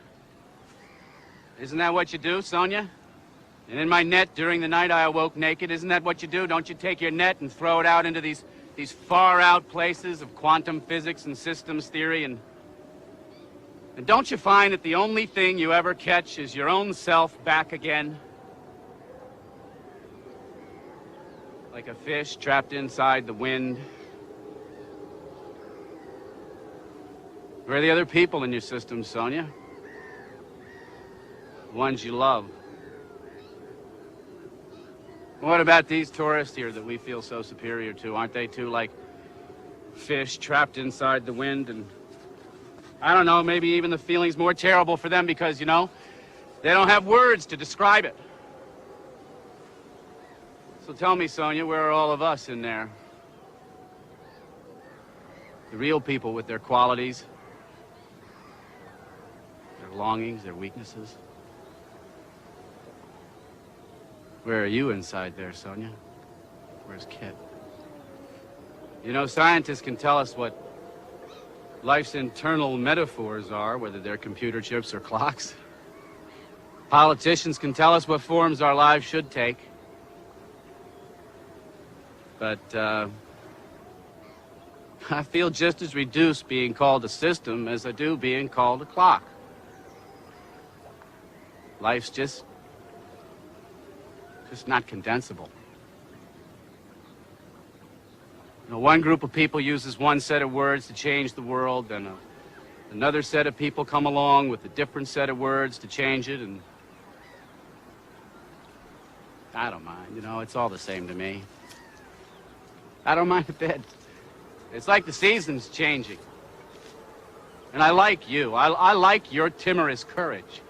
Isn't that what you do, Sonia? And in my net during the night I awoke naked. Isn't that what you do? Don't you take your net and throw it out into these far-out places of quantum physics and systems theory? And don't you find that the only thing you ever catch is your own self back again? Like a fish trapped inside the wind. Where are the other people in your system, Sonia? The ones you love. What about these tourists here that we feel so superior to? Aren't they too like fish trapped inside the wind? And I don't know, maybe even the feeling's more terrible for them because, you know, they don't have words to describe it. So tell me, Sonia, where are all of us in there? The real people with their qualities, their longings, their weaknesses. Where are you inside there, Sonia? Where's Kit? You know, scientists can tell us what life's internal metaphors are, whether they're computer chips or clocks. Politicians can tell us what forms our lives should take. But, I feel just as reduced being called a system as I do being called a clock. Life's just not condensable. You know, one group of people uses one set of words to change the world, then another set of people come along with a different set of words to change it, and I don't mind. You know, it's all the same to me. I don't mind a bit. It's like the seasons changing. And I like you. I like your timorous courage.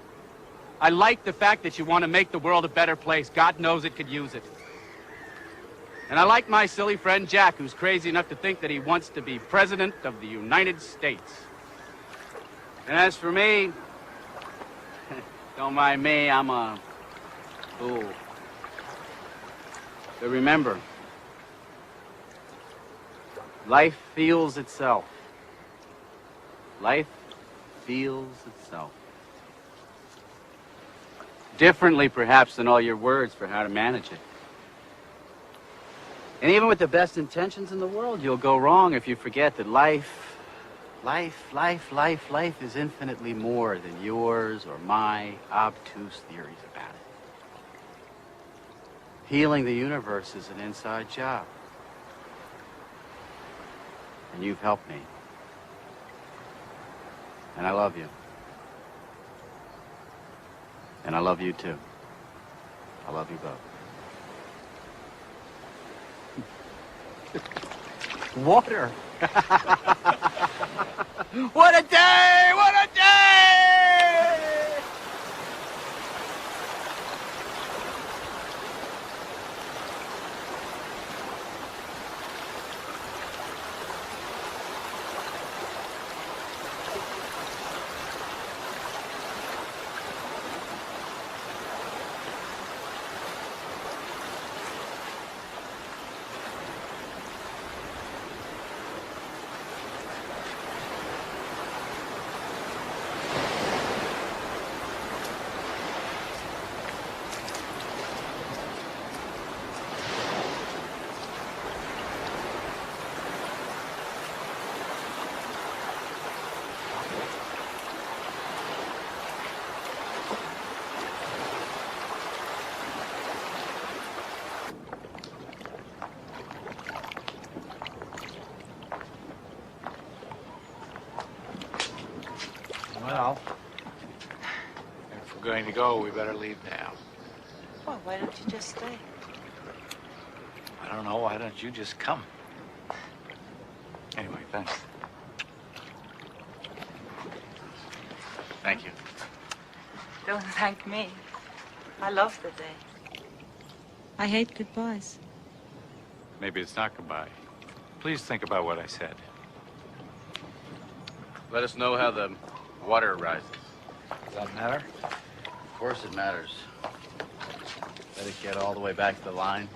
I like the fact that you want to make the world a better place. God knows it could use it. And I like my silly friend Jack, who's crazy enough to think that he wants to be President of the United States. And as for me, don't mind me, I'm a fool. But remember, life feels itself. Life feels itself. Differently, perhaps, than all your words for how to manage it. And even with the best intentions in the world, you'll go wrong if you forget that life is infinitely more than yours or my obtuse theories about it. Healing the universe is an inside job. And you've helped me. And I love you. And I love you too. I love you both. Water. What a day! What a day! Well, if we're going to go, we better leave now. Well, why don't you just stay? I don't know, why don't you just come? Anyway, thanks. Thank you. Don't thank me. I love the day. I hate goodbyes. Maybe it's not goodbye. Please think about what I said. Let us know how the water rises. Does that matter? Of course it matters. Let it get all the way back to the line.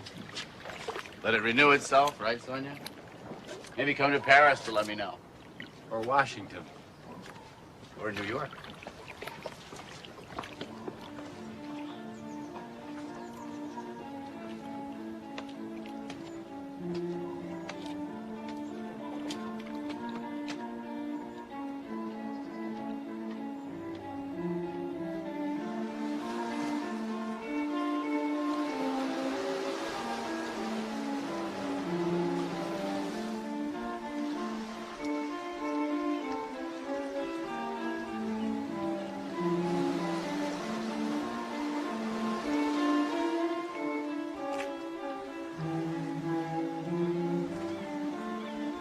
Let it renew itself, right, Sonia? Maybe come to Paris to let me know. Or Washington. Or New York.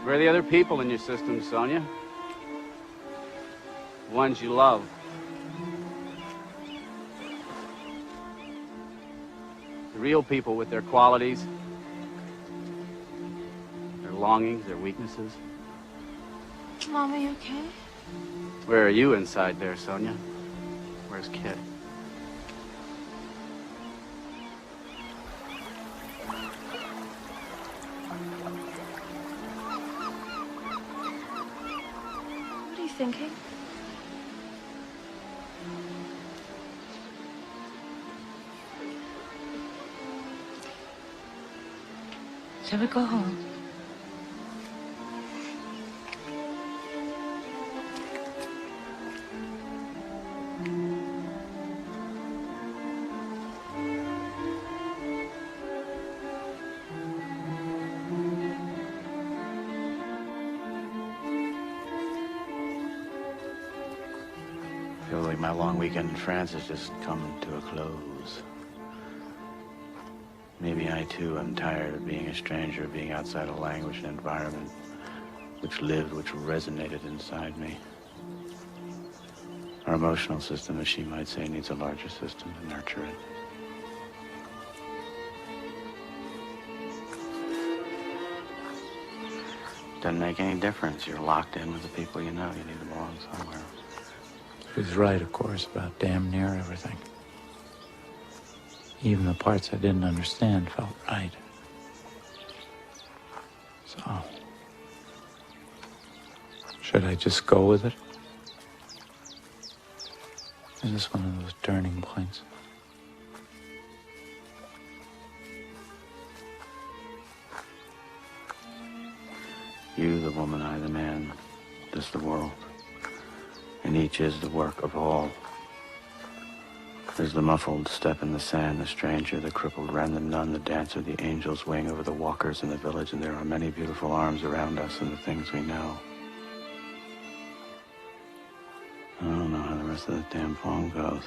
Where are the other people in your system, Sonia? The ones you love. The real people with their qualities, their longings, their weaknesses. Mom, are you okay? Where are you inside there, Sonia? Where's Kit? What are you thinking? Shall we go home? Feel like my long weekend in France has just come to a close. Maybe I too am tired of being a stranger, being outside a language and environment which lived, which resonated inside me. Our emotional system, as she might say, needs a larger system to nurture it. Doesn't make any difference. You're locked in with the people you know. You need to belong somewhere. She was right, of course, about damn near everything. Even the parts I didn't understand felt right. So, should I just go with it? Is this one of those turning points? You, the woman, I, the man, this the world. And each is the work of all. There's the muffled step in the sand, the stranger, the crippled wren, the nun, the dancer, the angel's wing over the walkers in the village, and there are many beautiful arms around us and the things we know. I don't know how the rest of the damn poem goes.